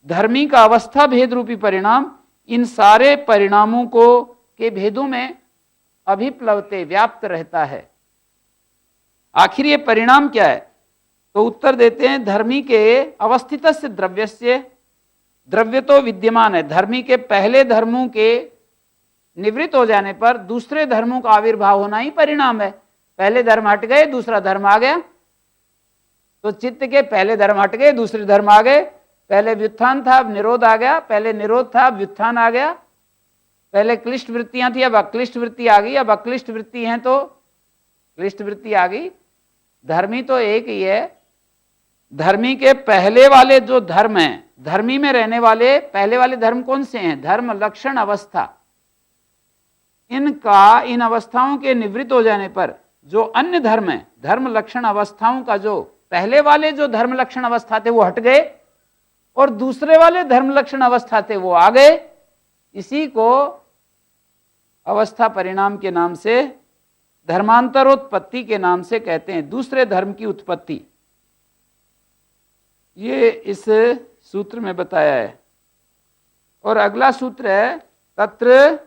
धर्मी का अवस्था भेद रूपी परिणाम इन सारे परिणामों को के भेदों में अभिप्लवते व्याप्त रहता है। आखिर ये परिणाम क्या है? तो उत्तर देते हैं, धर्मी के अवस्थितस्य द्रव्यस्य, द्रव्य तो विद्यमान है। धर्मी के पहले धर्मों के निवृत्त हो जाने पर दूसरे धर्मों का आविर्भाव होना ही परिणाम है। पहले धर्म हट गए, दूसरा धर्म आ गया। तो चित्त के पहले धर्म हट गए, दूसरे धर्म आ गए। पहले व्युत्थान था, अब निरोध आ गया। पहले निरोध था, अब व्युत्थान आ गया। पहले क्लिष्ट वृत्तियां थी, अब अक्लिष्ट वृत्ति आ गई। अब अक्लिष्ट वृत्ति हैं तो क्लिष्ट वृत्ति आ गई। धर्मी तो एक ही है। धर्मी के पहले वाले जो धर्म हैं, धर्मी में रहने वाले पहले वाले धर्म कौन से हैं? धर्म लक्षण अवस्था। इनका इन अवस्थाओं के निवृत्त हो जाने पर जो अन्य धर्म है, धर्म लक्षण अवस्थाओं का जो पहले वाले जो धर्म लक्षण अवस्था थे वो हट गए, और दूसरे वाले धर्म लक्षण अवस्था थे वो आ गए। इसी को अवस्था परिणाम के नाम से, धर्मांतरोत्पत्ति के नाम से कहते हैं, दूसरे धर्म की उत्पत्ति। ये इस सूत्र में बताया है। और अगला सूत्र है तत्र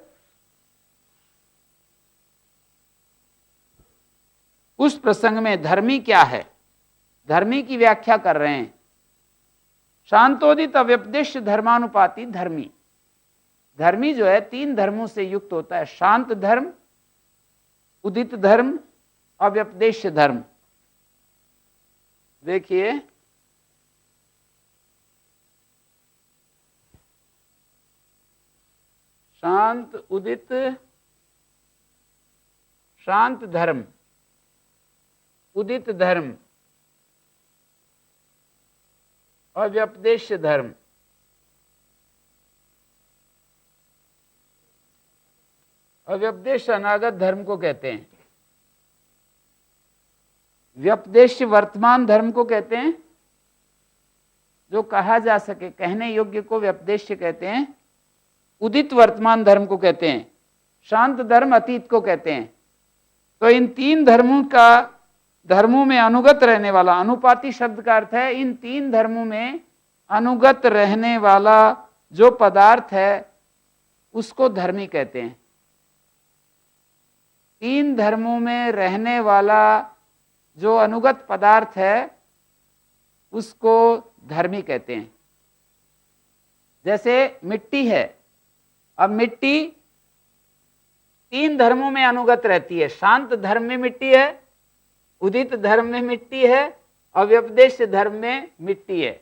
उस प्रसंग में धर्मी क्या है, धर्मी की व्याख्या कर रहे हैं। शांतोदित अव्यपदेश धर्मानुपाती धर्मी। धर्मी जो है तीन धर्मों से युक्त होता है। शांत धर्म, उदित धर्म, अव्यपदेश धर्म। देखिए शांत उदित, शांत धर्म, उदित धर्म, अव्यपदेश धर्म। अव्यपदेश अनागत धर्म को कहते हैं। व्यपदेश वर्तमान धर्म को कहते हैं, जो कहा जा सके, कहने योग्य को व्यपदेश कहते हैं। उदित वर्तमान धर्म को कहते हैं। शांत धर्म अतीत को कहते हैं। तो इन तीन धर्मों में अनुगत रहने वाला, अनुपाती शब्द का अर्थ है इन तीन धर्मों में अनुगत रहने वाला जो पदार्थ है उसको धर्मी कहते हैं। तीन धर्मों में रहने वाला जो अनुगत पदार्थ है उसको धर्मी कहते हैं। जैसे मिट्टी है, अब मिट्टी तीन धर्मों में अनुगत रहती है। शांत धर्म में मिट्टी है, उदित धर्म में मिट्टी है, अव्यपदेश धर्म में मिट्टी है।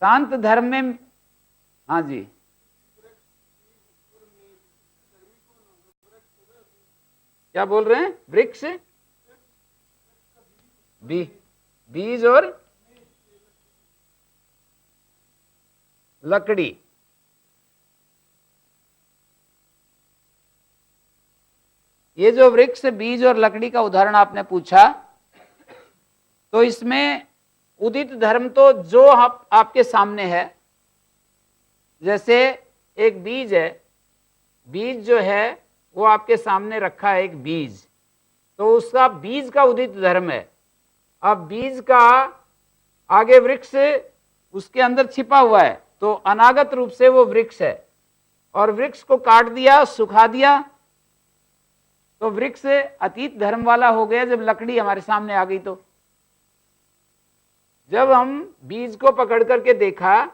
शांत धर्म में, हाँ जी, क्या बोल रहे हैं? वृक्ष, बीज और लकड़ी, ये जो वृक्ष, बीज और लकड़ी का उदाहरण आपने पूछा, तो इसमें उदित धर्म तो जो आपके सामने है, जैसे एक बीज है, बीज जो है वो आपके सामने रखा है, एक बीज, तो उसका बीज का उदित धर्म है। अब बीज का आगे वृक्ष उसके अंदर छिपा हुआ है, तो अनागत रूप से वो वृक्ष है, और वृक्ष को काट दिया, सुखा दिया, तो वृक्ष अतीत धर्म वाला हो गया। जब लकड़ी हमारे सामने आ गई, तो जब हम बीज को पकड़ करके देखा,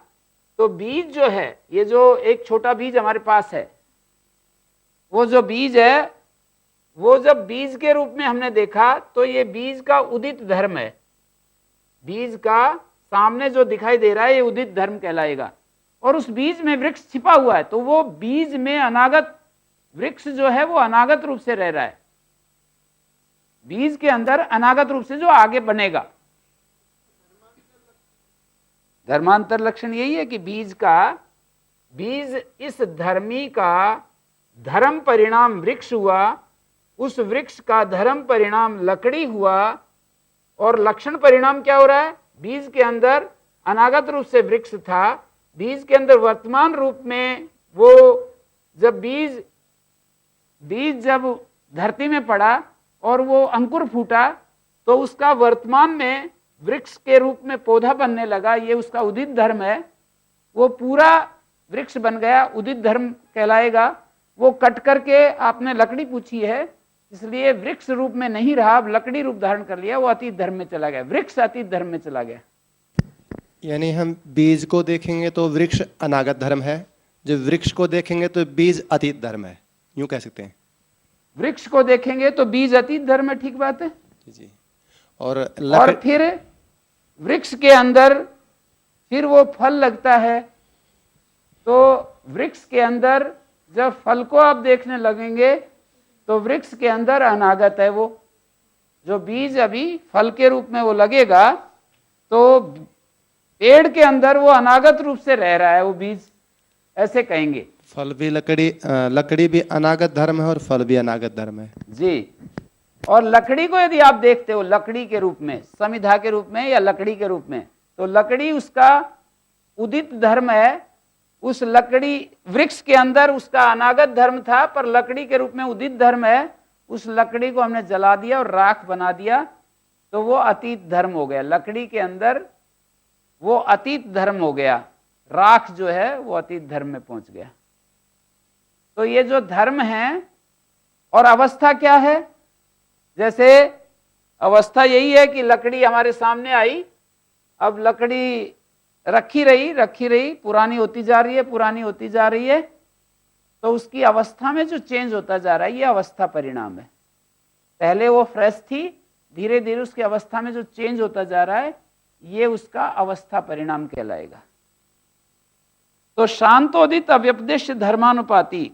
तो बीज जो है, ये जो एक छोटा बीज हमारे पास है, वो जो बीज है, वो जब बीज के रूप में हमने देखा, तो ये बीज का उदित धर्म है। बीज का सामने जो दिखाई दे रहा है, ये उदित धर्म कहलाएगा, और उस बीज में वृक्ष छिपा हुआ है, तो वो बीज में अनागत वृक्ष जो है वो अनागत रूप से रह रहा है, बीज के अंदर अनागत रूप से जो आगे बनेगा। धर्मांतर लक्षण यही है कि बीज इस धर्मी का धर्म परिणाम वृक्ष हुआ, उस वृक्ष का धर्म परिणाम लकड़ी हुआ, और लक्षण परिणाम क्या हो रहा है? बीज के अंदर अनागत रूप से वृक्ष था, बीज के अंदर वर्तमान रूप में वो जब बीज जब धरती में पड़ा और वो अंकुर फूटा, तो उसका वर्तमान में वृक्ष के रूप में पौधा बनने लगा, ये उसका उदित धर्म है। वो पूरा वृक्ष बन गया, उदित धर्म कहलाएगा। वो कट करके आपने लकड़ी पूछी है, इसलिए वृक्ष रूप में नहीं रहा, अब लकड़ी रूप धारण कर लिया, वो अतीत धर्म में चला गया, वृक्ष अतीत धर्म में चला गया। यानी हम बीज को देखेंगे तो वृक्ष अनागत धर्म है, जब वृक्ष को देखेंगे तो बीज अतीत धर्म है, यूं कह सकते हैं। वृक्ष को देखेंगे तो बीज अतीत धर्म है, ठीक बात है जी। और फिर वृक्ष के अंदर फिर वो फल लगता है, तो वृक्ष के अंदर जब फल को आप देखने लगेंगे, तो वृक्ष के अंदर अनागत है, वो जो बीज अभी फल के रूप में वो लगेगा, तो पेड़ के अंदर वो अनागत रूप से रह रहा है, वो बीज, ऐसे कहेंगे। फल भी लकड़ी भी अनागत धर्म है और फल भी अनागत धर्म है जी। और लकड़ी को यदि आप देखते हो लकड़ी के रूप में, समिधा के रूप में या लकड़ी के रूप में, तो लकड़ी उसका उदित धर्म है। उस लकड़ी वृक्ष के अंदर उसका अनागत धर्म था, पर लकड़ी के रूप में उदित धर्म है। उस लकड़ी को हमने जला दिया और राख बना दिया, तो वो अतीत धर्म हो गया। लकड़ी के अंदर वो अतीत धर्म हो गया, राख जो है वो अतीत धर्म में पहुंच गया। तो ये जो धर्म है, और अवस्था क्या है? जैसे अवस्था यही है कि लकड़ी हमारे सामने आई, अब लकड़ी रखी रही, पुरानी होती जा रही है, तो उसकी अवस्था में जो चेंज होता जा रहा है, ये अवस्था परिणाम है। पहले वो फ्रेश थी, धीरे धीरे उसकी अवस्था में जो चेंज होता जा रहा है, ये उसका अवस्था परिणाम कहलाएगा। तो शांत उदित अव्यपदेश धर्मानुपाती,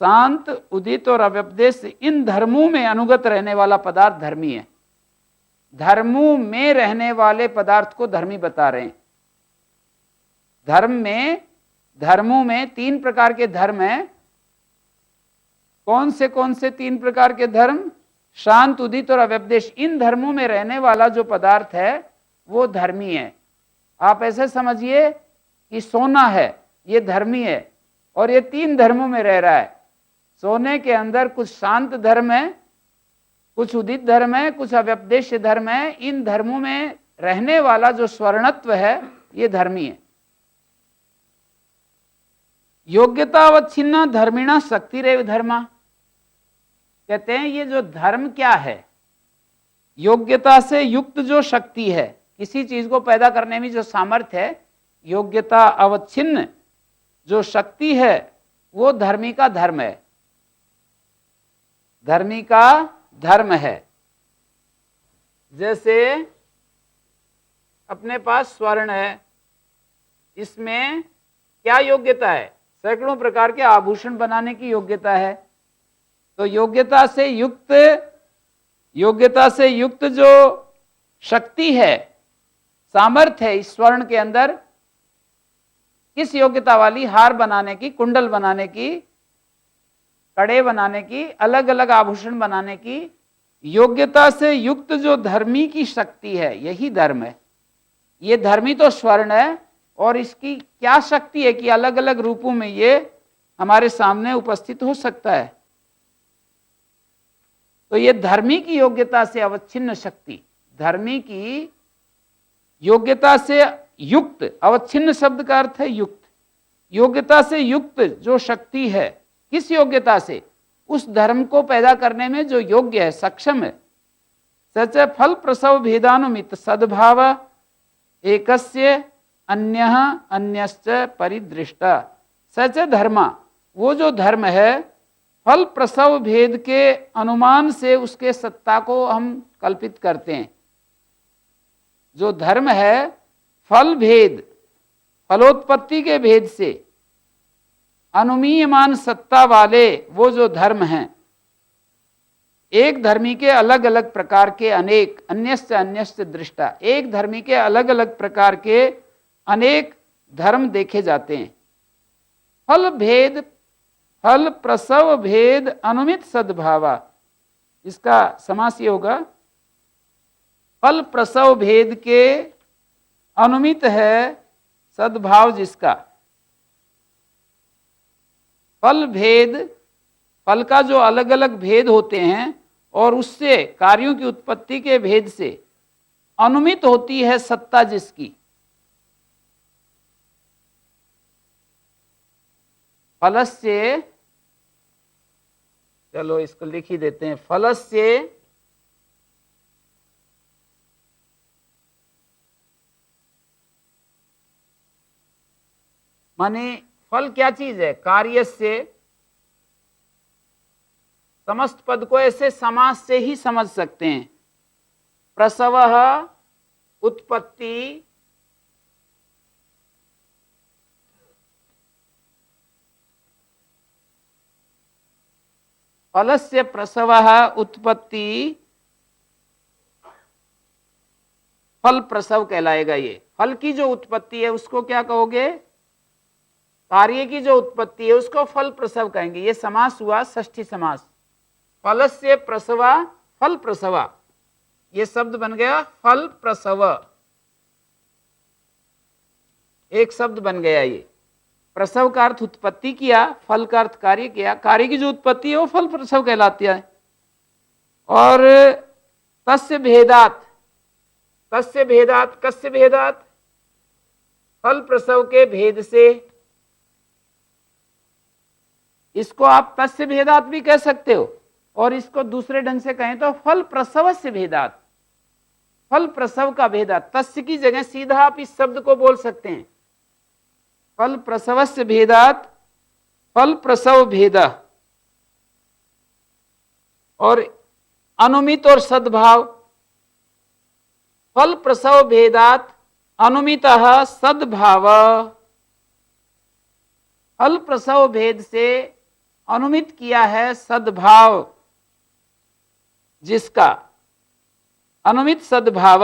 शांत उदित और अव्यपदेश इन धर्मों में अनुगत रहने वाला पदार्थ धर्मी है। धर्मों में रहने वाले पदार्थ को धर्मी बता रहे हैं। धर्मों में 3 प्रकार के धर्म हैं। कौन से 3 प्रकार के धर्म? शांत उदित और अव्यपदेश, इन धर्मों में रहने वाला जो पदार्थ है वो धर्मी है। आप ऐसे समझिए कि सोना है, ये धर्मी है, और ये 3 धर्मों में रह रहा है। सोने के अंदर कुछ शांत धर्म है, कुछ उदित धर्म है, कुछ अव्यपदेश धर्म है। इन धर्मों में रहने वाला जो स्वर्णत्व है, ये धर्मी है। योग्यतावच्छिन्न धर्मिणा शक्तिरेव धर्मा, कहते हैं ये जो धर्म क्या है? योग्यता से युक्त जो शक्ति है, किसी चीज को पैदा करने में जो सामर्थ्य है, योग्यता अवच्छिन्न जो शक्ति है, वो धर्मी का धर्म है। धर्मी का धर्म है। जैसे अपने पास स्वर्ण है, इसमें क्या योग्यता है? सैकड़ों प्रकार के आभूषण बनाने की योग्यता है। तो योग्यता से युक्त जो शक्ति है, सामर्थ्य है इस स्वर्ण के अंदर, किस योग्यता वाली? हार बनाने की, कुंडल बनाने की, कड़े बनाने की, अलग अलग आभूषण बनाने की योग्यता से युक्त जो धर्मी की शक्ति है, यही धर्म है। ये धर्मी तो स्वर्ण है, और इसकी क्या शक्ति है कि अलग अलग रूपों में ये हमारे सामने उपस्थित हो सकता है। तो ये धर्मी की योग्यता से अवच्छिन्न शक्ति, धर्मी की योग्यता से युक्त, अवच्छिन्न शब्द का अर्थ है युक्त, योग्यता से युक्त जो शक्ति है, किस योग्यता से? उस धर्म को पैदा करने में जो योग्य है, सक्षम है। सच फल प्रसव भेदानुमित सद्भाव एकस्य अन्यः अन्यश्च परिदृष्टा। सच धर्मा, वो जो धर्म है फल प्रसव भेद के अनुमान से उसके सत्ता को हम कल्पित करते हैं। जो धर्म है फल भेद, फलोत्पत्ति के भेद से अनुमीयमान सत्ता वाले वो जो धर्म हैं, एक धर्मी के अलग अलग प्रकार के अनेक, अन्यश्च अन्यश्च दृष्टा, एक धर्मी के अलग अलग प्रकार के अनेक धर्म देखे जाते हैं। फल भेद, फल प्रसव भेद अनुमित सद्भावा, इसका समास ये होगा, फल प्रसव भेद के अनुमित है सद्भाव जिसका। फल भेद, फल का जो अलग अलग भेद होते हैं और उससे कार्यों की उत्पत्ति के भेद से अनुमित होती है सत्ता जिसकी। फलस्य, चलो इसको लिख ही देते हैं, फलस्य माने फल क्या चीज है? कार्य से, समस्त पद को ऐसे समास से ही समझ सकते हैं। प्रसवः उत्पत्ति, फलस्य प्रसवः उत्पत्ति, फल प्रसव कहलाएगा। ये फल की जो उत्पत्ति है उसको क्या कहोगे? कार्य की जो उत्पत्ति है उसको फल प्रसव कहेंगे। ये समास हुआ षष्ठी समास। फलस्य प्रसवा फल प्रसवा, ये शब्द बन गया फल प्रसव, एक शब्द बन गया। ये प्रसव का अर्थ उत्पत्ति किया, फल का अर्थ कार्य किया। कार्य की जो उत्पत्ति है वो फल प्रसव कहलाती है। और तस्य भेदात, तस्य भेदात, कस्य भेदात? फल प्रसव के भेद से। इसको आप तस्य भेदात भी कह सकते हो, और इसको दूसरे ढंग से कहें तो फल प्रसव से भेदात, फल प्रसव का भेदात। तस्य की जगह सीधा आप इस शब्द को बोल सकते हैं, फल प्रसव से भेदात, फल प्रसव भेद। और अनुमित और सद्भाव, फल प्रसव भेदात अनुमितः सद्भाव, फल प्रसव भेद से अनुमित किया है सद्भाव जिसका। अनुमित सद्भाव,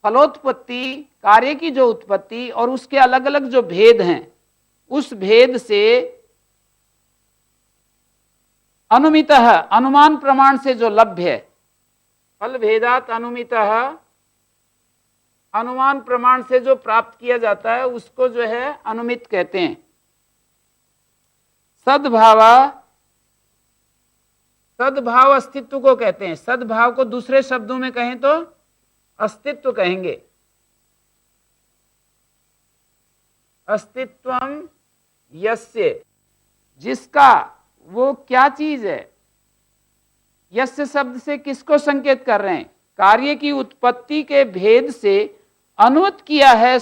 फलोत्पत्ति, कार्य की जो उत्पत्ति और उसके अलग अलग जो भेद हैं, उस भेद से अनुमितः, अनुमान प्रमाण से जो लभ्य है। फल भेदात अनुमितः, अनुमान प्रमाण से जो प्राप्त किया जाता है उसको जो है अनुमित कहते हैं। सद्भावा, सद्भाव अस्तित्व को कहते हैं। सद्भाव को दूसरे शब्दों में कहें तो अस्तित्व कहेंगे। अस्तित्वम यस्य, जिसका, वो क्या चीज है? यस्य शब्द से किसको संकेत कर रहे हैं? कार्य की उत्पत्ति के भेद से अनुमत किया है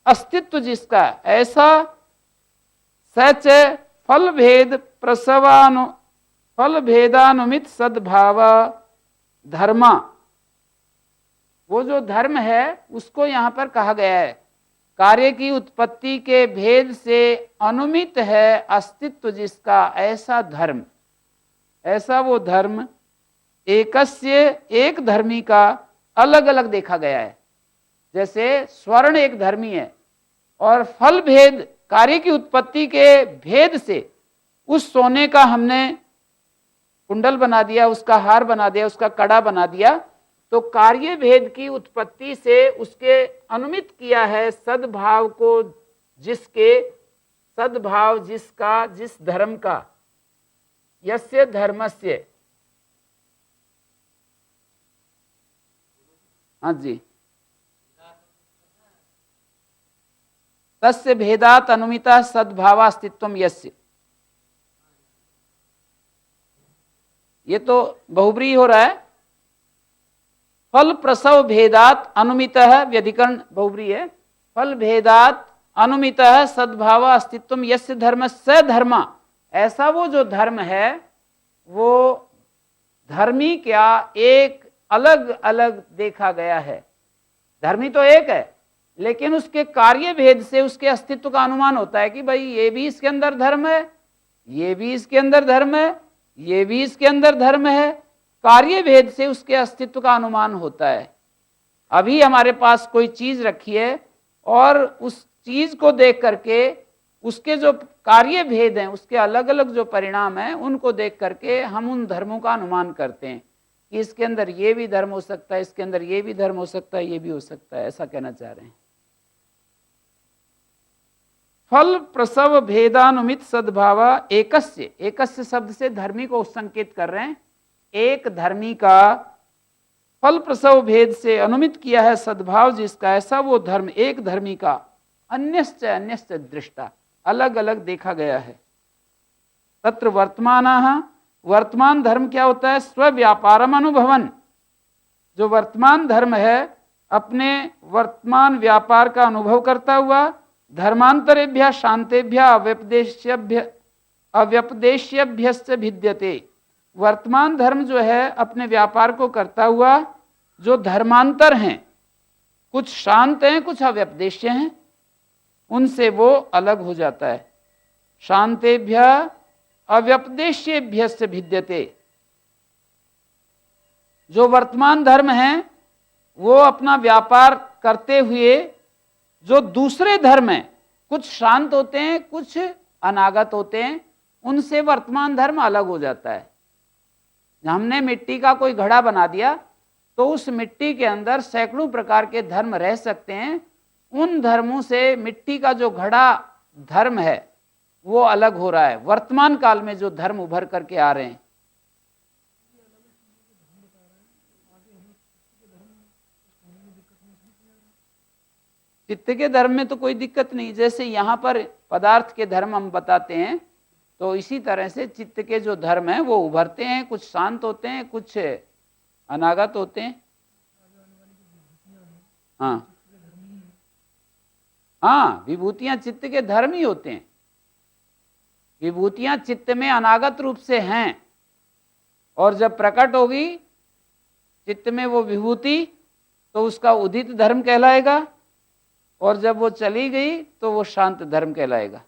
अस्तित्व जिसका, ऐसा सच फल भेद प्रसवानु, फल भेदानुमित सद्भाव धर्मा, वो जो धर्म है उसको यहां पर कहा गया है। कार्य की उत्पत्ति के भेद से अनुमित है अस्तित्व जिसका, ऐसा धर्म, ऐसा वो धर्म एकस्य, एक धर्मी का अलग अलग देखा गया है। जैसे स्वर्ण एक धर्मी है और फल भेद, कार्य की उत्पत्ति के भेद से उस सोने का हमने कुंडल बना दिया, उसका हार बना दिया, उसका कड़ा बना दिया, तो कार्य भेद की उत्पत्ति से उसके अनुमित किया है सद्भाव को, जिसके सद्भाव जिसका, जिस धर्म का, यस्य धर्मस्य, हाँ जी, तस्य भेदात अनुमिता सद्भावास्तित्वम यस्य। ये तो बहुब्रीहि हो रहा है। फल प्रसव भेदात अनुमितः, व्यधिकरण बहुब्रीहि है। फल भेदात अनुमितः सद्भाव अस्तित्वम यस्य धर्म स धर्म, ऐसा वो जो धर्म है वो धर्मी क्या एक अलग अलग देखा गया है। धर्मी तो एक है, लेकिन उसके कार्य भेद से उसके अस्तित्व का अनुमान होता है कि भाई ये भी इसके अंदर धर्म है, ये भी इसके अंदर धर्म है, ये भी इसके अंदर धर्म है। कार्य भेद से उसके अस्तित्व का अनुमान होता है। अभी हमारे पास कोई चीज रखी है और उस चीज को देख करके उसके जो कार्य भेद हैं, उसके अलग अलग जो परिणाम हैं, उनको देख करके हम उन धर्मों का अनुमान करते हैं कि इसके अंदर ये भी धर्म हो सकता है, इसके अंदर ये भी धर्म हो सकता है, ये भी हो सकता है, ऐसा कहना चाह रहे हैं। फल प्रसव भेदानुमित सद्भाव एकस्य, एकस्य शब्द से धर्मी को संकेत कर रहे हैं। एक धर्मी का फल प्रसव भेद से अनुमित किया है सद्भाव जिसका, ऐसा वो धर्म एक धर्मी का अन्यश्च अन्यश्च दृष्टा, अलग अलग देखा गया है। तत्र वर्तमानः, वर्तमान धर्म क्या होता है? स्वव्यापारम अनुभवन, जो वर्तमान धर्म है अपने वर्तमान व्यापार का अनुभव करता हुआ धर्मांतरेभ्य शांतेभ्य अव्यपदेश्यभ्यश्च भिद्यते। वर्तमान धर्म जो है अपने व्यापार को करता हुआ जो धर्मांतर हैं, कुछ शांत हैं कुछ अव्यपदेश्य हैं, उनसे वो अलग हो जाता है। शांतेभ्य अव्यपदेश्यभ्यश्च भिद्यते। जो वर्तमान धर्म है वो अपना व्यापार करते हुए जो दूसरे धर्म हैं, कुछ शांत होते हैं कुछ अनागत होते हैं, उनसे वर्तमान धर्म अलग हो जाता है। हमने मिट्टी का कोई घड़ा बना दिया तो उस मिट्टी के अंदर सैकड़ों प्रकार के धर्म रह सकते हैं। उन धर्मों से मिट्टी का जो घड़ा धर्म है वो अलग हो रहा है। वर्तमान काल में जो धर्म उभर करके आ रहे हैं, चित्त के धर्म में तो कोई दिक्कत नहीं। जैसे यहाँ पर पदार्थ के धर्म हम बताते हैं, तो इसी तरह से चित्त के जो धर्म हैं वो उभरते हैं, कुछ शांत होते हैं कुछ अनागत होते हैं। हाँ हाँ, विभूतियां चित्त के धर्म ही होते हैं। विभूतियां चित्त में अनागत रूप से हैं और जब प्रकट होगी चित्त में वो विभूति तो उसका उदित धर्म कहलाएगा, और जब वो चली गई तो वो शांत धर्म कहलाएगा।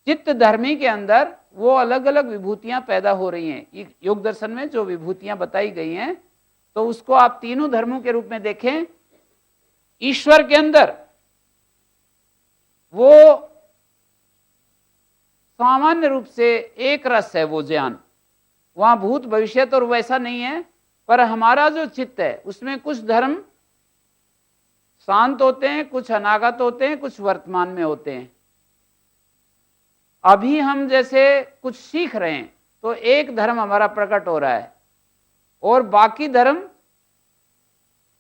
चित्त धर्मी के अंदर वो अलग अलग विभूतियां पैदा हो रही हैं। योग दर्शन में जो विभूतियां बताई गई हैं तो उसको आप तीनों धर्मों के रूप में देखें। ईश्वर के अंदर वो सामान्य रूप से एक रस है, वो ज्ञान, वहां भूत भविष्य और वैसा नहीं है। पर हमारा जो चित्त है उसमें कुछ धर्म शांत होते हैं, कुछ अनागत होते हैं, कुछ वर्तमान में होते हैं। अभी हम जैसे कुछ सीख रहे हैं तो एक धर्म हमारा प्रकट हो रहा है, और बाकी धर्म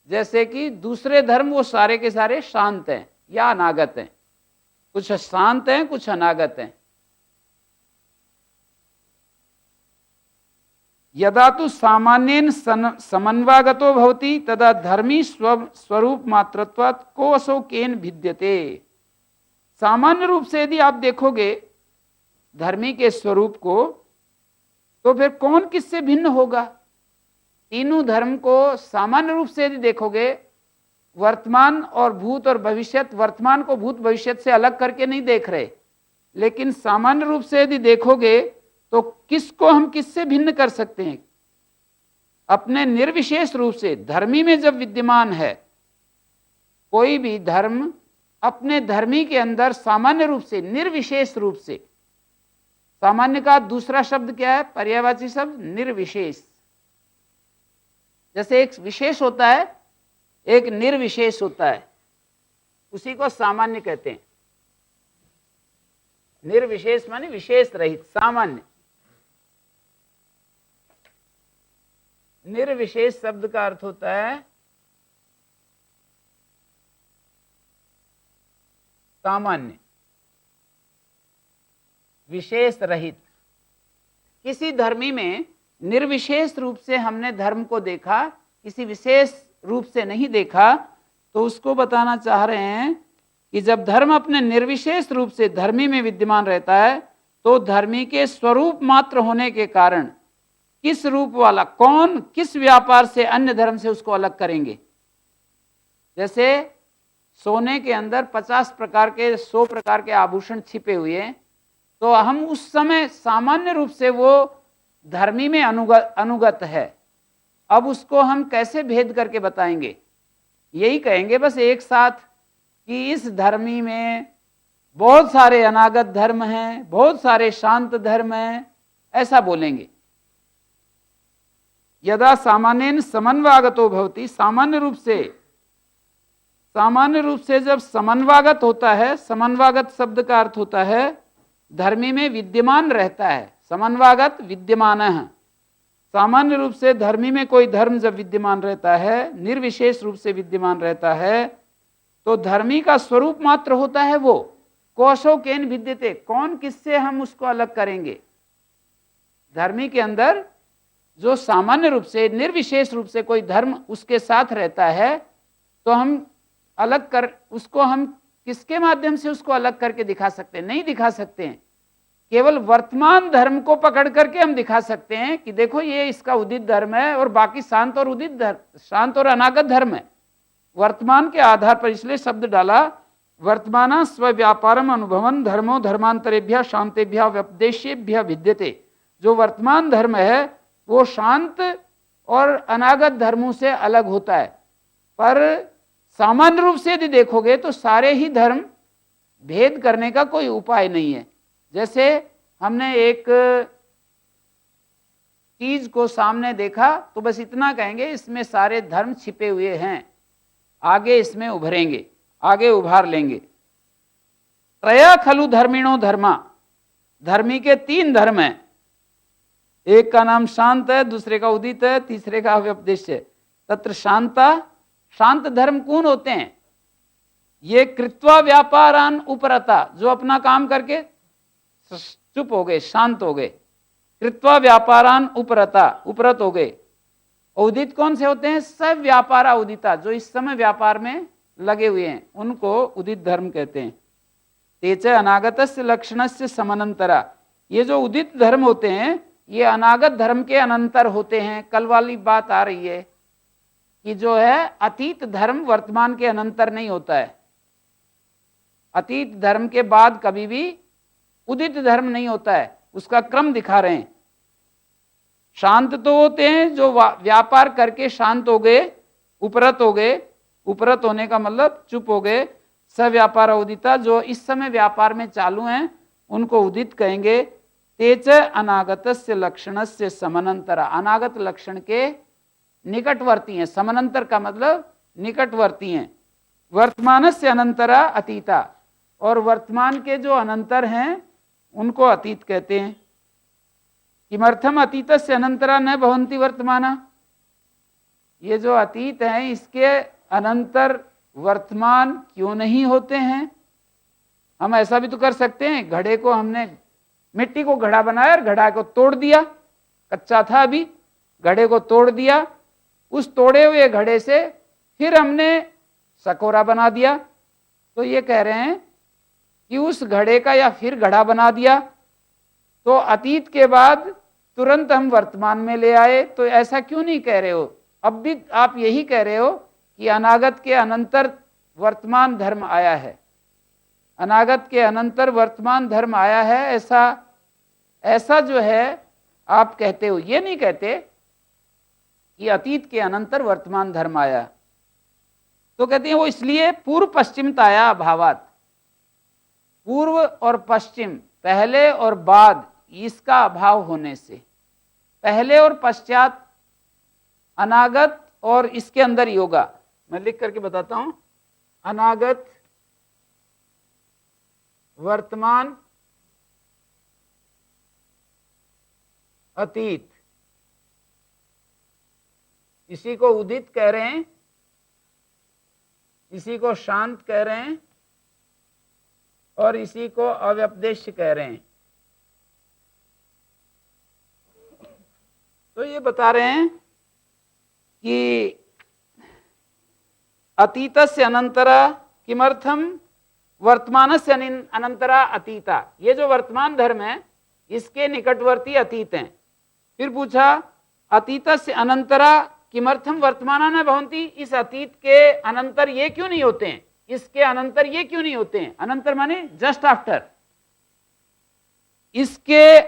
जैसे कि दूसरे धर्म वो सारे के सारे शांत हैं या अनागत हैं। कुछ शांत हैं कुछ अनागत हैं। यदा तो सामान्येन समन्वागतो भवति तदा धर्मी स्वरूप मात्रत्वात् को असौ केन भिद्यते। सामान्य रूप से यदि आप देखोगे धर्मी के स्वरूप को तो फिर कौन किससे भिन्न होगा? तीनों धर्म को सामान्य रूप से यदि देखोगे, वर्तमान और भूत और भविष्यत, वर्तमान को भूत भविष्यत से अलग करके नहीं देख रहे, लेकिन सामान्य रूप से यदि देखोगे तो किसको हम किससे भिन्न कर सकते हैं? अपने निर्विशेष रूप से धर्मी में जब विद्यमान है, कोई भी धर्म अपने धर्मी के अंदर सामान्य रूप से, निर्विशेष रूप से, सामान्य का दूसरा शब्द क्या है, पर्यायवाची शब्द निर्विशेष। जैसे एक विशेष होता है, एक निर्विशेष होता है, उसी को सामान्य कहते हैं। निर्विशेष माने विशेष रहित, सामान्य। निर्विशेष शब्द का अर्थ होता है सामान्य, विशेष रहित। किसी धर्मी में निर्विशेष रूप से हमने धर्म को देखा, किसी विशेष रूप से नहीं देखा, तो उसको बताना चाह रहे हैं कि जब धर्म अपने निर्विशेष रूप से धर्मी में विद्यमान रहता है, तो धर्मी के स्वरूप मात्र होने के कारण किस रूप वाला, कौन किस व्यापार से अन्य धर्म से उसको अलग करेंगे। जैसे सोने के अंदर 50 प्रकार के, 100 प्रकार के आभूषण छिपे हुए हैं, तो हम उस समय सामान्य रूप से वो धर्मी में अनुगत है। अब उसको हम कैसे भेद करके बताएंगे? यही कहेंगे बस एक साथ कि इस धर्मी में बहुत सारे अनागत धर्म हैं, बहुत सारे शांत धर्म हैं, ऐसा बोलेंगे। यदा सामान्येन समन्वागतो भवति, सामान्य रूप से जब समन्वागत होता है, समन्वागत शब्द का अर्थ होता है धर्मी में विद्यमान रहता है। समन्वागत विद्यमान है। सामान्य रूप से धर्मी में कोई धर्म जब विद्यमान रहता है, निर्विशेष रूप से विद्यमान रहता है, तो धर्मी का स्वरूप मात्र होता है वो। कोशो केन भिद्यते, कौन किससे हम उसको अलग करेंगे। धर्मी के अंदर जो सामान्य रूप से, निर्विशेष रूप से कोई धर्म उसके साथ रहता है, तो हम अलग कर, उसको हम किसके माध्यम से उसको अलग करके दिखा सकते हैं? नहीं दिखा सकते हैं। केवल वर्तमान धर्म को पकड़ करके हम दिखा सकते हैं कि देखो ये इसका उदित धर्म है और बाकी शांत और उदित धर्म, शांत और अनागत धर्म है। वर्तमान के आधार पर इसलिए शब्द डाला, वर्तमान स्वव्यापारम अनुभवन धर्मो धर्मांतरेभ्य शांतेभ्य व्यपदेशेभ्य भिद्यते। जो वर्तमान धर्म है वो शांत और अनागत धर्मों से अलग होता है। पर सामान्य रूप से यदि देखोगे तो सारे ही धर्म, भेद करने का कोई उपाय नहीं है। जैसे हमने एक चीज को सामने देखा तो बस इतना कहेंगे इसमें सारे धर्म छिपे हुए हैं, आगे इसमें उभरेंगे, आगे उभार लेंगे। त्रया खलु धर्मिणो धर्मा, धर्मी के 3 धर्म हैं। एक का नाम शांत है, दूसरे का उदित है, तीसरे का व्यपदेश है। तत्र शांता, शांत धर्म कौन होते हैं? ये कृत्वा व्यापारान उपरता, जो अपना काम करके चुप हो गए, शांत हो गए। कृत्वा व्यापारान उपरता, उपरत हो गए। उदित कौन से होते हैं? सब व्यापारा उदिता, जो इस समय व्यापार में लगे हुए हैं, उनको उदित धर्म कहते हैं। तेच अनागतस्य लक्षणस्य समनंतरा, ये जो उदित धर्म होते हैं ये अनागत धर्म के अनंतर होते हैं। कल वाली बात आ रही है कि जो है अतीत धर्म वर्तमान के अनंतर नहीं होता है। अतीत धर्म के बाद कभी भी उदित धर्म नहीं होता है, उसका क्रम दिखा रहे हैं। शांत तो होते हैं जो व्यापार करके शांत हो गए, उपरत हो गए। उपरत होने का मतलब चुप हो गए। सव्यापार उदिता, जो इस समय व्यापार में चालू हैं, उनको उदित कहेंगे। तेच अनागतस्य लक्षणस्य समनंतरा, अनागत लक्षण के निकटवर्ती हैं। समनंतर का मतलब निकटवर्ती हैं। वर्तमानस्य अनंतरा अतीता, और वर्तमान के जो अनंतर हैं उनको अतीत कहते हैं। किमर्थम अतीतस्य अनंतरा न भवन्ति वर्तमाना, ये जो अतीत हैं इसके अनंतर वर्तमान क्यों नहीं होते हैं? हम ऐसा भी तो कर सकते हैं, घड़े को हमने, मिट्टी को घड़ा बनाया और घड़ा को तोड़ दिया, कच्चा था अभी, घड़े को तोड़ दिया, उस तोड़े हुए घड़े से फिर हमने सकोरा बना दिया। तो ये कह रहे हैं कि उस घड़े का या फिर घड़ा बना दिया, तो अतीत के बाद तुरंत हम वर्तमान में ले आए। तो ऐसा क्यों नहीं कह रहे हो? अब भी आप यही कह रहे हो कि अनागत के अनंतर वर्तमान धर्म आया है, अनागत के अनंतर वर्तमान धर्म आया है, ऐसा जो है आप कहते हो। ये नहीं कहते कि अतीत के अनंतर वर्तमान धर्म आया। तो कहते हैं वो इसलिए पूर्व पश्चिमताया अभावात, पूर्व और पश्चिम, पहले और बाद, इसका अभाव होने से, पहले और पश्चात, अनागत और इसके अंदर योगा। मैं लिख करके बताता हूं, अनागत, वर्तमान, अतीत, इसी को उदित कह रहे हैं, इसी को शांत कह रहे हैं और इसी को अव्यपदेश कह रहे हैं। तो ये बता रहे हैं कि अतीतस्य अनंतरा किमर्थम वर्तमानस्य अनंतरा अतीता, ये जो वर्तमान धर्म है इसके निकटवर्ती अतीत हैं। फिर पूछा अतीतस्य अनंतरा किमर्थम वर्तमाना न भवन्ति, इस अतीत के अनंतर ये क्यों नहीं होते हैं, इसके अनंतर ये क्यों नहीं होते हैं। अनंतर माने जस्ट आफ्टर, इसके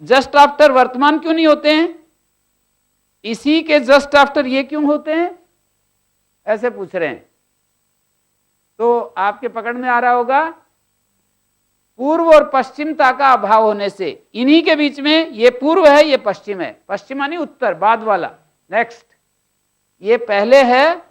जस्ट आफ्टर वर्तमान क्यों नहीं होते हैं, इसी के जस्ट आफ्टर ये क्यों होते हैं, ऐसे पूछ रहे हैं। तो आपके पकड़ में आ रहा होगा, पूर्व और पश्चिमता का अभाव होने से, इन्हीं के बीच में ये पूर्व है ये पश्चिम है, पश्चिम मानी उत्तर, बाद वाला, नेक्स्ट, ये पहले है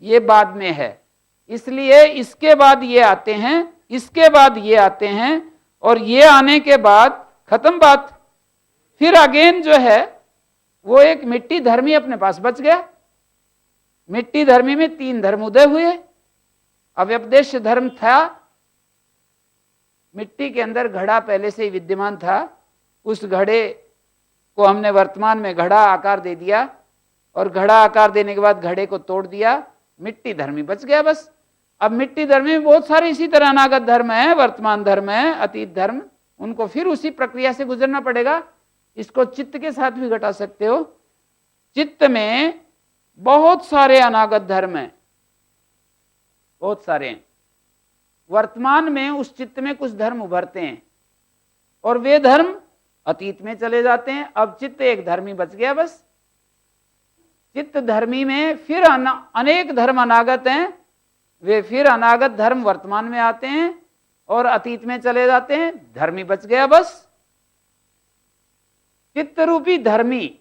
ये बाद में है, इसलिए इसके बाद ये आते हैं, इसके बाद ये आते हैं और ये आने के बाद खत्म बात। फिर अगेन जो है वो एक मिट्टी धर्मी अपने पास बच गया। मिट्टी धर्मी में 3 धर्म उदय हुए। अव्यपदेश धर्म था, मिट्टी के अंदर घड़ा पहले से ही विद्यमान था, उस घड़े को हमने वर्तमान में घड़ा आकार दे दिया और घड़ा आकार देने के बाद घड़े को तोड़ दिया, मिट्टी धर्मी बच गया बस। अब मिट्टी धर्म में बहुत सारे इसी तरह अनागत धर्म है, वर्तमान धर्म है, अतीत धर्म, उनको फिर उसी प्रक्रिया से गुजरना पड़ेगा। इसको चित्त के साथ भी घटा सकते हो। चित्त में बहुत सारे अनागत धर्म हैं, बहुत सारे हैं। वर्तमान में उस चित्त में कुछ धर्म उभरते हैं और वे धर्म अतीत में चले जाते हैं। अब चित्त एक धर्मी बच गया बस। चित्त धर्मी में फिर अनेक धर्म अनागत हैं, वे फिर अनागत धर्म वर्तमान में आते हैं और अतीत में चले जाते हैं, धर्मी बच गया बस। चित्त रूपी धर्मी,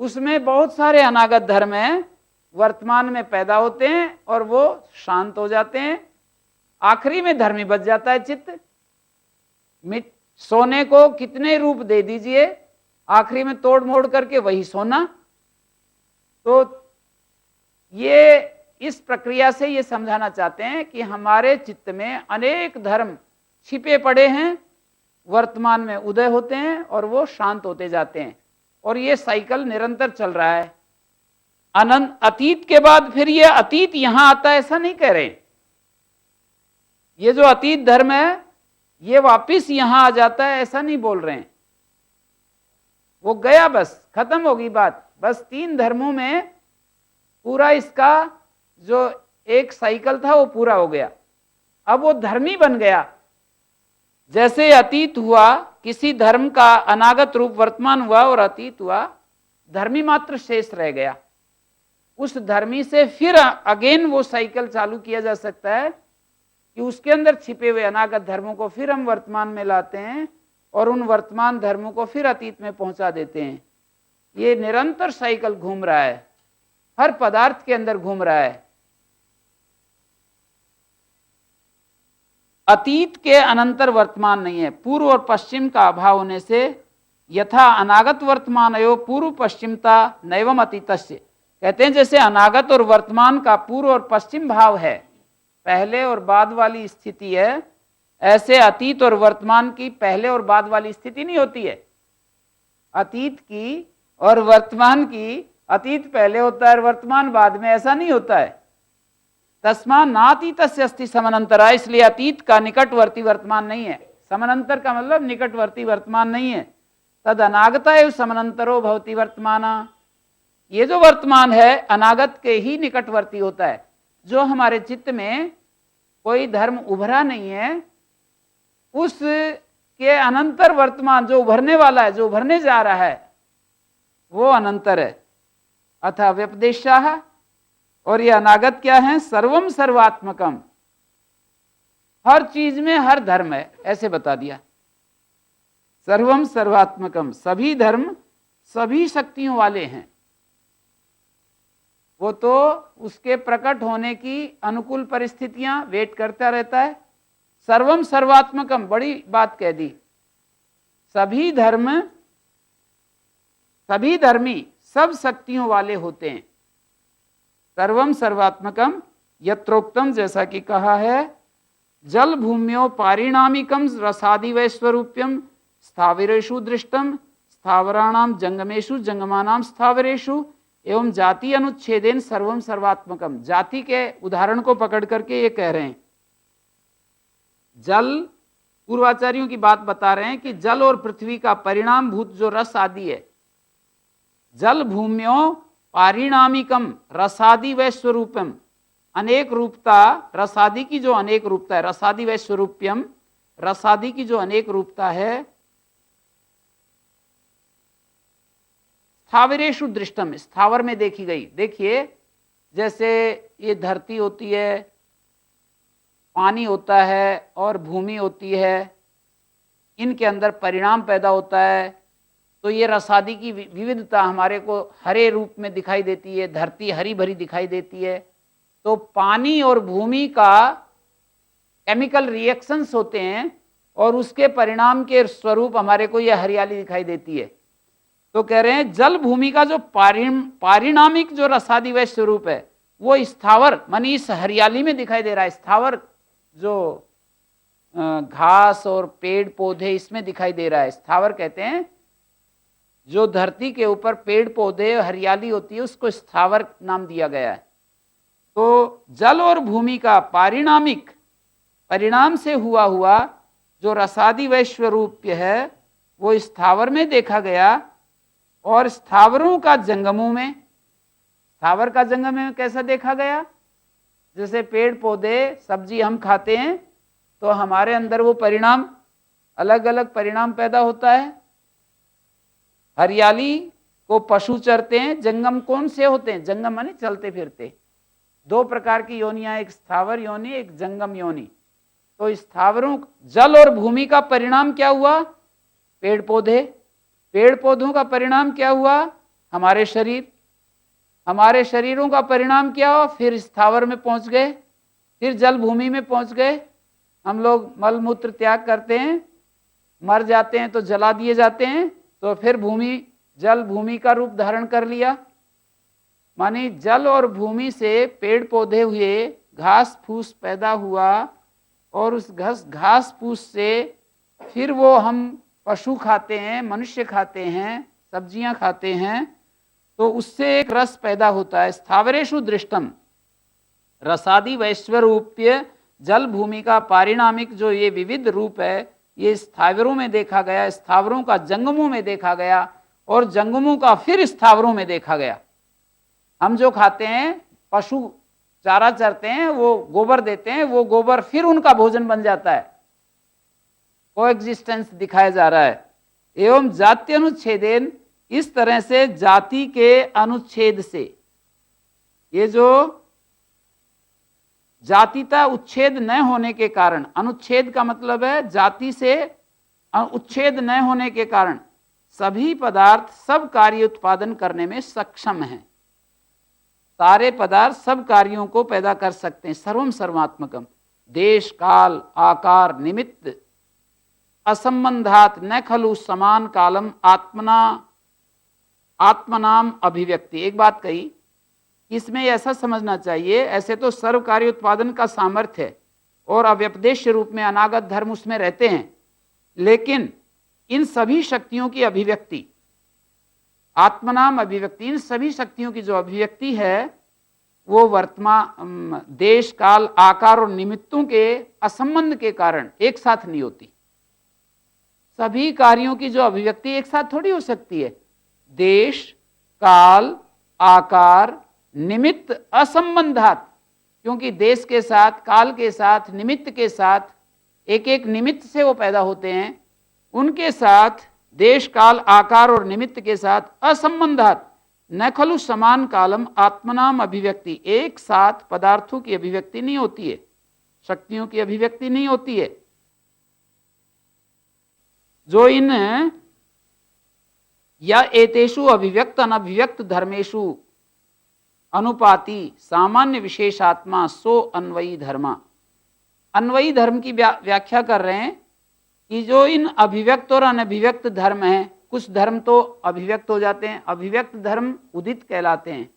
उसमें बहुत सारे अनागत धर्म हैं, वर्तमान में पैदा होते हैं और वो शांत हो जाते हैं, आखिरी में धर्मी बच जाता है चित्त। सोने को कितने रूप दे दीजिए, आखिरी में तोड़ मोड़ करके वही सोना। तो ये इस प्रक्रिया से ये समझाना चाहते हैं कि हमारे चित्त में अनेक धर्म छिपे पड़े हैं, वर्तमान में उदय होते हैं और वो शांत होते जाते हैं और ये साइकिल निरंतर चल रहा है। अनंत अतीत के बाद फिर ये अतीत यहां आता है ऐसा नहीं कह रहे। ये जो अतीत धर्म है ये वापिस यहां आ जाता है ऐसा नहीं बोल रहे हैं। वो गया बस, खत्म होगी बात। बस 3 धर्मों में पूरा इसका जो एक साइकिल था वो पूरा हो गया। अब वो धर्मी बन गया। जैसे अतीत हुआ, किसी धर्म का अनागत रूप वर्तमान हुआ और अतीत हुआ, धर्मी मात्र शेष रह गया। उस धर्मी से फिर अगेन वो साइकिल चालू किया जा सकता है कि उसके अंदर छिपे हुए अनागत धर्मों को फिर हम वर्तमान में लाते हैं और उन वर्तमान धर्मों को फिर अतीत में पहुंचा देते हैं। ये निरंतर साइकिल घूम रहा है, हर पदार्थ के अंदर घूम रहा है। अतीत के अनंतर वर्तमान नहीं है। पूर्व और पश्चिम का अभाव होने से यथा अनागत वर्तमानयो पूर्व पश्चिमता नैवम अतीतस्य, कहते हैं जैसे अनागत और वर्तमान का पूर्व और पश्चिम भाव है, पहले और बाद वाली स्थिति है, ऐसे अतीत और वर्तमान की पहले और बाद वाली स्थिति नहीं होती है। अतीत की और वर्तमान की, अतीत पहले होता है और वर्तमान बाद में, ऐसा नहीं होता है। तस्मा नातीतस्य अस्ति समानंतरा, इसलिए अतीत का निकटवर्ती वर्तमान नहीं है। समानंतर का मतलब निकटवर्ती वर्तमान नहीं है। तद अनागता एवं समानंतरो भवति वर्तमाना, ये जो वर्तमान है अनागत के ही निकटवर्ती होता है। जो हमारे चित्त में कोई धर्म उभरा नहीं है, उसके अनंतर वर्तमान जो उभरने वाला है, जो उभरने जा रहा है, वो अनंतर है। अथ व्यपदेशाः और ये अनागत क्या है? सर्वम सर्वात्मकम, हर चीज में हर धर्म है, ऐसे बता दिया। सर्वम सर्वात्मकम, सभी धर्म सभी शक्तियों वाले हैं। वो तो उसके प्रकट होने की अनुकूल परिस्थितियां वेट करता रहता है। सर्वम सर्वात्मकम, बड़ी बात कह दी। सभी धर्म, सभी धर्मी सब शक्तियों वाले होते हैं। सर्वम सर्वात्मकम यत्रोक्तम, जैसा कि कहा है, जल भूम्यो पारिणामिकम रसादि वैश्वरूप्यम स्थावरेषु दृष्टम स्थावराणाम जंगमेषु जंगमानाम स्थावरेषु एवं जाति अनुच्छेदेन सर्वम सर्वात्मकम। जाति के उदाहरण को पकड़ करके ये कह रहे हैं, जल, पूर्वाचार्यों की बात बता रहे हैं कि जल और पृथ्वी का परिणाम भूत जो रस आदि है, जल भूम्यो पारिणामिकम रसादि वैश्वरूपम, अनेक रूपता, रसादि की जो अनेक रूपता है, रसादि वैश्वरूप्यम, रसादि की जो अनेक रूपता है, स्थावरेषु दृष्टम, स्थावर में देखी गई। देखिए, जैसे ये धरती होती है, पानी होता है और भूमि होती है, इनके अंदर परिणाम पैदा होता है, तो ये रसादि की विविधता हमारे को हरे रूप में दिखाई देती है, धरती हरी भरी दिखाई देती है। तो पानी और भूमि का केमिकल रिएक्शंस होते हैं और उसके परिणाम के स्वरूप हमारे को यह हरियाली दिखाई देती है। तो कह रहे हैं जल भूमि का जो पारिणामिक जो रसादि वै स्वरूप है, वो स्थावर मानी इस हरियाली में दिखाई दे रहा है। स्थावर जो घास और पेड़ पौधे इसमें दिखाई दे रहा है। स्थावर कहते हैं जो धरती के ऊपर पेड़ पौधे हरियाली होती है, उसको स्थावर नाम दिया गया है। तो जल और भूमि का पारिणामिक, परिणाम से हुआ जो रसादि वैश्वरूप्य है, वो स्थावर में देखा गया। और स्थावरों का जंगमों में, स्थावर का जंगम में कैसा देखा गया? जैसे पेड़ पौधे सब्जी हम खाते हैं तो हमारे अंदर वो परिणाम, अलग अलग परिणाम पैदा होता है। हरियाली को पशु चरते हैं। जंगम कौन से होते हैं? जंगम माने चलते फिरते। दो प्रकार की योनियां, एक स्थावर योनि, एक जंगम योनि। तो स्थावरों, जल और भूमि का परिणाम क्या हुआ? पेड़ पौधे। पेड़ पौधों का परिणाम क्या हुआ? हमारे शरीर। हमारे शरीरों का परिणाम क्या हुआ? फिर स्थावर में पहुंच गए, फिर जल भूमि में पहुंच गए। हम लोग मल मूत्र त्याग करते हैं, मर जाते हैं तो जला दिए जाते हैं, तो फिर भूमि, जल भूमि का रूप धारण कर लिया। मानी जल और भूमि से पेड़ पौधे हुए, घास फूस पैदा हुआ, और उस घास फूस से फिर वो हम पशु खाते हैं, मनुष्य खाते हैं, सब्जियां खाते हैं, तो उससे एक रस पैदा होता है। स्थावरेषु दृष्टम, रसादि वैश्वरूप्य जल भूमि का पारिणामिक जो ये विविध रूप है, ये स्थावरों में देखा गया, स्थावरों का जंगमों में देखा गया, और जंगमों का फिर स्थावरों में देखा गया। हम जो खाते हैं, पशु चारा चरते हैं, वो गोबर देते हैं, वो गोबर फिर उनका भोजन बन जाता है। कोएग्जिस्टेंस दिखाया जा रहा है। एवं जाति अनुच्छेदेन, इस तरह से जाति के अनुच्छेद से, ये जो जातिता उच्छेद न होने के कारण, अनुच्छेद का मतलब है जाति से उच्छेद न होने के कारण सभी पदार्थ सब कार्य उत्पादन करने में सक्षम हैं। सारे पदार्थ सब कार्यों को पैदा कर सकते हैं। सर्वम सर्वात्मकम, देश काल आकार निमित्त असंबंधात न खलु समान कालम आत्मनाम अभिव्यक्ति। एक बात कही, इसमें ऐसा समझना चाहिए, ऐसे तो सर्व कार्य उत्पादन का सामर्थ्य है और अव्यपदेश रूप में अनागत धर्म उसमें रहते हैं, लेकिन इन सभी शक्तियों की अभिव्यक्ति, आत्मनाम अभिव्यक्ति, इन सभी शक्तियों की जो अभिव्यक्ति है, वो वर्तमान देश काल आकार और निमित्तों के असंबंध के कारण एक साथ नहीं होती। सभी कार्यों की जो अभिव्यक्ति एक साथ थोड़ी हो सकती है। देश काल आकार निमित्त असंबंधात, क्योंकि देश के साथ, काल के साथ, निमित्त के साथ, एक एक निमित्त से वो पैदा होते हैं, उनके साथ देश काल आकार और निमित्त के साथ असंबंधात न खलु समान कालम आत्मनाम अभिव्यक्ति, एक साथ पदार्थों की अभिव्यक्ति नहीं होती है, शक्तियों की अभिव्यक्ति नहीं होती है। जो इन या एतेषु अभिव्यक्त अनभिव्यक्त धर्मेषु अनुपाति सामान्य विशेषात्मा सो अन्वयी धर्मा। अन्वयी धर्म की व्याख्या कर रहे हैं कि जो इन अभिव्यक्त और अनभिव्यक्त धर्म हैं, कुछ धर्म तो अभिव्यक्त हो जाते हैं, अभिव्यक्त धर्म उदित कहलाते हैं।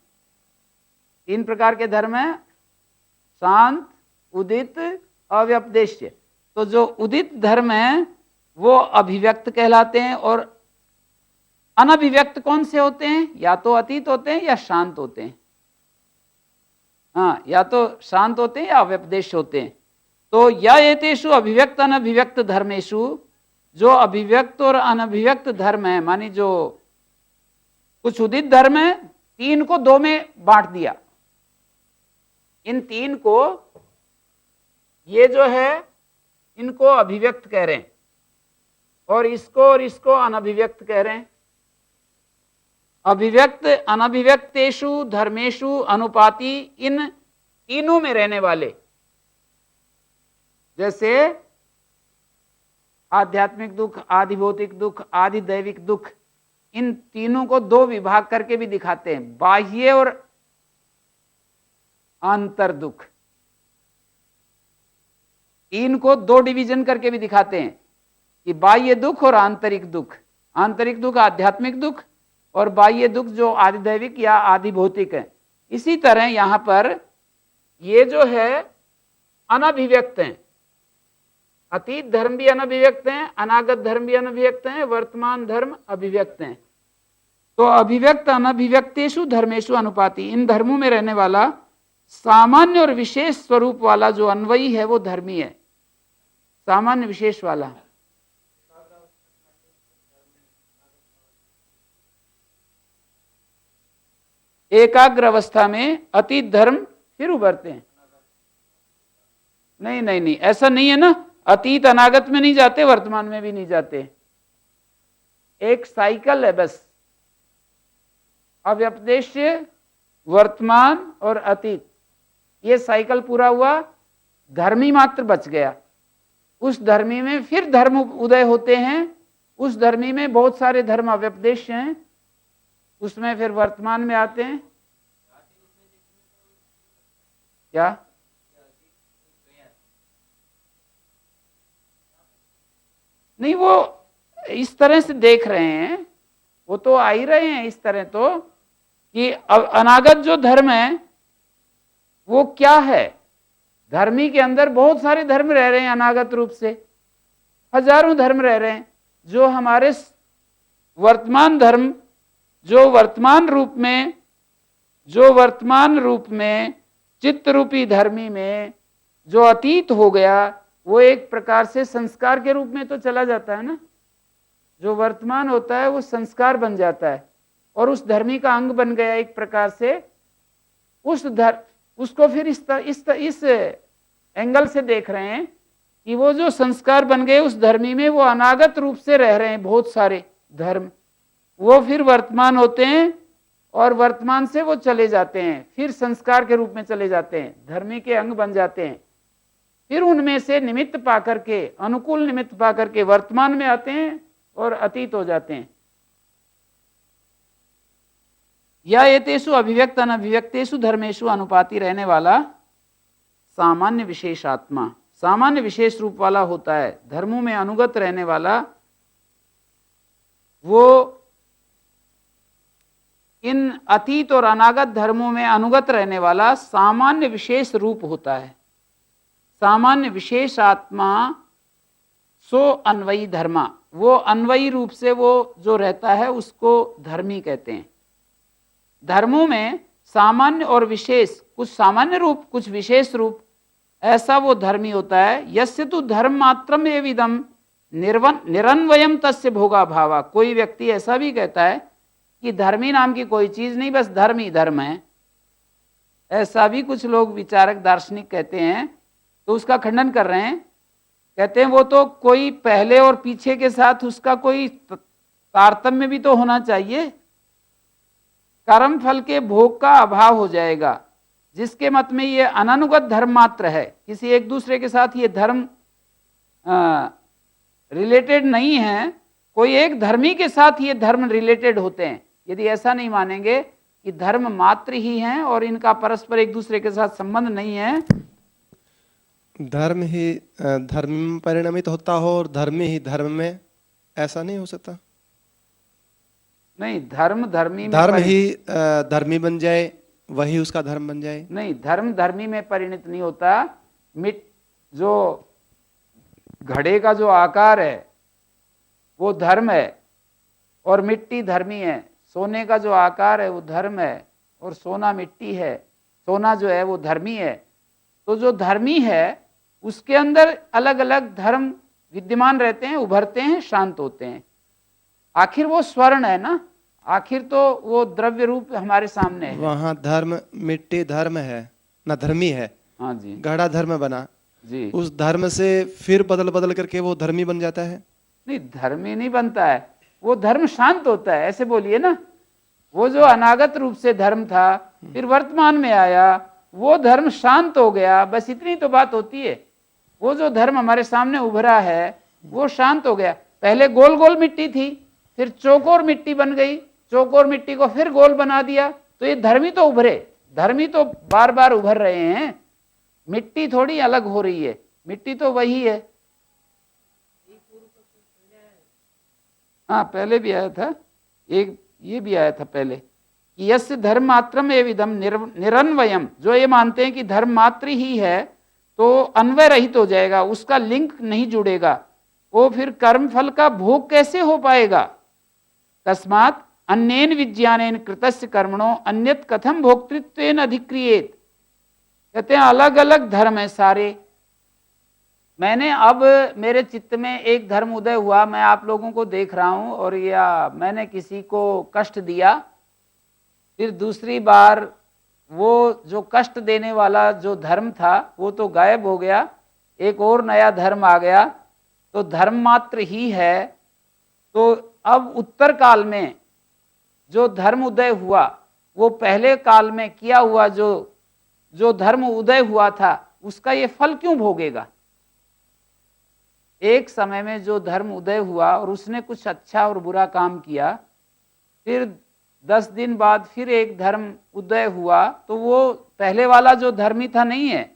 3 प्रकार के धर्म हैं, शांत, उदित, अव्यपदेश्य। तो जो उदित धर्म है वो अभिव्यक्त कहलाते हैं, और अनभिव्यक्त कौन से होते हैं? या तो अतीत होते हैं या शांत होते हैं। हाँ, या तो शांत होते हैं या अव्यपदेश होते हैं। तो या एतेषु अभिव्यक्त अनभिव्यक्त धर्मेषु, जो अभिव्यक्त और अनभिव्यक्त धर्म है, मानी जो कुछ उदित धर्म है, 3 को 2 में बांट दिया। इन 3 को, ये जो है इनको अभिव्यक्त कह रहे हैं, और इसको अनभिव्यक्त कह रहे हैं। अभिव्यक्त अनभिव्यक्तेषु धर्मेषु अनुपाति, इन तीनों में रहने वाले, जैसे आध्यात्मिक दुख, आदि भौतिक दुख, आदि दैविक दुख, इन तीनों को 2 विभाग करके भी दिखाते हैं, बाह्य और आंतर दुख। 3 को 2 डिवीजन करके भी दिखाते हैं कि बाह्य दुख और आंतरिक दुख। आंतरिक दुख आध्यात्मिक दुख, और बाह्य दुख जो आदि दैविक या आदि भौतिक है। इसी तरह यहां पर ये जो है अनभिव्यक्त हैं, अतीत धर्म भी अनभिव्यक्त हैं, अनागत धर्म भी अनभिव्यक्त हैं, वर्तमान धर्म अभिव्यक्त हैं। तो अभिव्यक्त अनभिव्यक्तेषु धर्मेषु अनुपाति, इन धर्मों में रहने वाला सामान्य और विशेष स्वरूप वाला जो अन्वयी है वो धर्मी है, सामान्य विशेष वाला। एकाग्र अवस्था में अतीत धर्म फिर उभरते हैं। नहीं नहीं नहीं, ऐसा नहीं है ना, अतीत अनागत में नहीं जाते, वर्तमान में भी नहीं जाते। एक साइकिल है बस, अव्यपदेश्य, वर्तमान और अतीत, ये साइकिल पूरा हुआ, धर्मी मात्र बच गया। उस धर्मी में फिर धर्म उदय होते हैं, उस धर्मी में बहुत सारे धर्म अव्यपदेश्य हैं, उसमें फिर वर्तमान में आते हैं। क्या? नहीं, वो इस तरह से देख रहे हैं, वो तो आ ही रहे हैं इस तरह, तो कि अनागत जो धर्म है वो क्या है? धर्मी के अंदर बहुत सारे धर्म रह रहे हैं, अनागत रूप से हजारों धर्म रह रहे हैं। जो हमारे वर्तमान धर्म, जो वर्तमान रूप में चित्त रूपी धर्मी में जो अतीत हो गया, वो एक प्रकार से संस्कार के रूप में तो चला जाता है ना। जो वर्तमान होता है वो संस्कार बन जाता है, और उस धर्मी का अंग बन गया एक प्रकार से। उसको फिर इस एंगल से देख रहे हैं कि वो जो संस्कार बन गए उस धर्मी में, वो अनागत रूप से रह रहे हैं बहुत सारे धर्म, वो फिर वर्तमान होते हैं, और वर्तमान से वो चले जाते हैं, फिर संस्कार के रूप में चले जाते हैं, धर्मी के अंग बन जाते हैं। फिर उनमें से निमित्त पाकर के, अनुकूल निमित्त पाकर के वर्तमान में आते हैं और अतीत हो जाते हैं। या एतेषु अभिव्यक्त अनभिव्यक्तेषु धर्मेषु अनुपाति, रहने वाला सामान्य विशेष आत्मा, सामान्य विशेष रूप वाला होता है, धर्मों में अनुगत रहने वाला, वो इन अतीत और अनागत धर्मों में अनुगत रहने वाला सामान्य विशेष रूप होता है। सामान्य विशेष आत्मा सो अन्वयी धर्मा, वो अन्वयी रूप से वो जो रहता है उसको धर्मी कहते हैं। धर्मों में सामान्य और विशेष, कुछ सामान्य रूप कुछ विशेष रूप, ऐसा वो धर्मी होता है। यस्य तु धर्म मात्रम एविदम निरन्वयम तस्य भोगा भावा। कोई व्यक्ति ऐसा भी कहता है कि धर्मी नाम की कोई चीज नहीं, बस धर्म ही धर्म है, ऐसा भी कुछ लोग विचारक दार्शनिक कहते हैं। तो उसका खंडन कर रहे हैं, कहते हैं वो तो कोई पहले और पीछे के साथ उसका कोई तारतम्य भी तो होना चाहिए। कर्म फल के भोग का अभाव हो जाएगा, जिसके मत में ये अननुगत धर्म मात्र है, किसी एक दूसरे के साथ ये धर्म रिलेटेड नहीं है, कोई एक धर्मी के साथ ये धर्म रिलेटेड होते हैं। यदि ऐसा नहीं मानेंगे कि धर्म मात्र ही हैं और इनका परस्पर एक दूसरे के साथ संबंध नहीं है, धर्म ही धर्म में परिणमित होता हो और धर्म ही धर्म में, ऐसा नहीं हो सकता। नहीं, धर्म धर्मी में धर्म ही धर्मी बन जाए, वही उसका धर्म बन जाए। नहीं, धर्म धर्मी में परिणत नहीं होता। जो घड़े का जो आकार है वो धर्म है और मिट्टी धर्मी है। सोने का जो आकार है वो धर्म है और सोना मिट्टी है। सोना जो है वो धर्मी है। तो जो धर्मी है उसके अंदर अलग अलग धर्म विद्यमान रहते हैं, उभरते हैं, शांत होते हैं। आखिर वो स्वर्ण है ना, आखिर तो वो द्रव्य रूप हमारे सामने है। वहाँ धर्म, मिट्टी धर्म है ना, धर्मी है। हाँ जी, घड़ा धर्म बना जी। उस धर्म से फिर बदल बदल करके वो धर्मी बन जाता है। नहीं, धर्मी नहीं बनता है, वो धर्म शांत होता है, ऐसे बोलिए ना। वो जो अनागत रूप से धर्म था फिर वर्तमान में आया, वो धर्म शांत हो गया, बस इतनी तो बात होती है। वो जो धर्म हमारे सामने उभरा है वो शांत हो गया। पहले गोल गोल मिट्टी थी, फिर चौकोर मिट्टी बन गई, चौकोर मिट्टी को फिर गोल बना दिया, तो ये धर्मी तो उभरे, धर्मी तो बार बार उभर रहे हैं। मिट्टी थोड़ी अलग हो रही है, मिट्टी तो वही है। हाँ, पहले भी आया था, एक ये भी आया था पहले कि यस्य धर्म मात्रम एविदम निरन्वयम। जो ये मानते हैं कि धर्म मात्र ही है तो अन्वय रहित हो जाएगा, उसका लिंक नहीं जुड़ेगा, वो फिर कर्म फल का भोग कैसे हो पाएगा। तस्मात् अन्येन विज्ञानेन कृतस्य कर्मणो अन्यत कथम भोक्तृत्वेन अधिक्रियेत। कहते हैं अलग अलग धर्म है सारे। मैंने अब मेरे चित्त में एक धर्म उदय हुआ, मैं आप लोगों को देख रहा हूं, और या मैंने किसी को कष्ट दिया, फिर दूसरी बार वो जो कष्ट देने वाला जो धर्म था वो तो गायब हो गया, एक और नया धर्म आ गया, तो धर्म मात्र ही है। तो अब उत्तर काल में जो धर्म उदय हुआ वो पहले काल में किया हुआ जो धर्म उदय हुआ था उसका ये फल क्यों भोगेगा। एक समय में जो धर्म उदय हुआ और उसने कुछ अच्छा और बुरा काम किया, फिर 10 दिन बाद फिर एक धर्म उदय हुआ, तो वो पहले वाला जो धर्मी था नहीं है।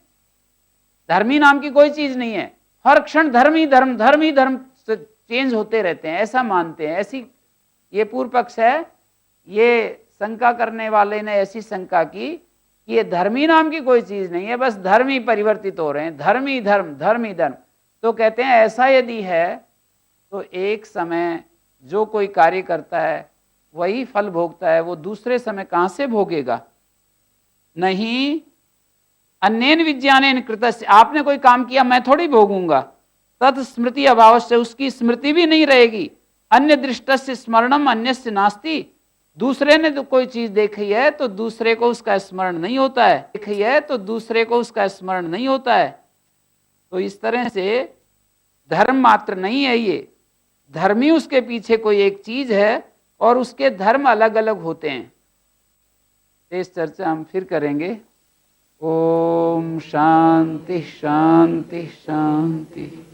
धर्मी नाम की कोई चीज नहीं है, हर क्षण धर्म ही धर्म चेंज होते रहते हैं, ऐसा मानते हैं। ऐसी ये पूर्व पक्ष है, ये शंका करने वाले ने ऐसी शंका की कि ये धर्मी नाम की कोई चीज नहीं है, बस धर्म ही परिवर्तित हो रहे हैं, धर्म ही धर्म। तो कहते हैं ऐसा यदि है तो एक समय जो कोई कार्य करता है वही फल भोगता है, वो दूसरे समय कहां से भोगेगा। नहीं, अन्येन विज्ञानेन कृतस्य, आपने कोई काम किया मैं थोड़ी भोगूंगा, तत् स्मृति अभाव से, उसकी स्मृति भी नहीं रहेगी। अन्य दृष्टस्य स्मरणम अन्यस्य नास्ति, दूसरे ने तो कोई चीज देखी है तो दूसरे को उसका स्मरण नहीं होता है, देखी है तो दूसरे को उसका स्मरण नहीं होता है। तो इस तरह से धर्म मात्र नहीं है ये, धर्मी उसके पीछे कोई एक चीज है और उसके धर्म अलग अलग होते हैं। इस चर्चा हम फिर करेंगे। ओम शांति शांति शांति।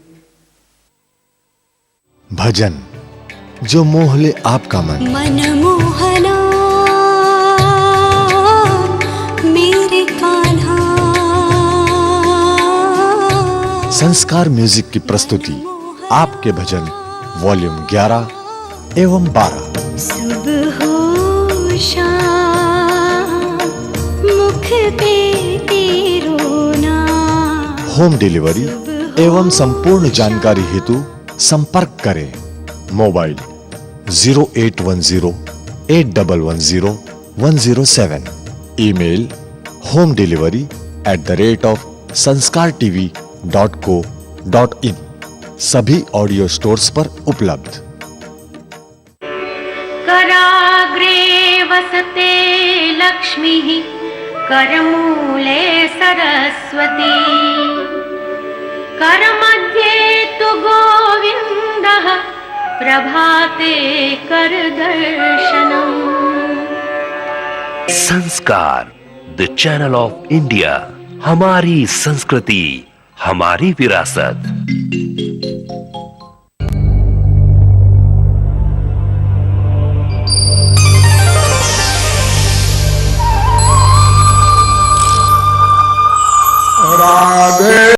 भजन जो मोह ले आपका मन, मनमोहना मेरे कान्हा। संस्कार म्यूजिक की प्रस्तुति आपके भजन वॉल्यूम 11 एवं 12। सुबह हो शाम मुख पे तेरो नाम। होम डिलीवरी एवं संपूर्ण जानकारी हेतु संपर्क करें। मोबाइल 081081110107। Email homedelivery@sanskartv.co.in। सभी ऑडियो स्टोर्स पर उपलब्ध। कराग्रे वसते लक्ष्मीः करमूले सरस्वती। करमध्ये तु गोविन्दः प्रभाते करदर्शनम्। संस्कार, द चैनल ऑफ इंडिया, हमारी संस्कृति, हमारी विरासत।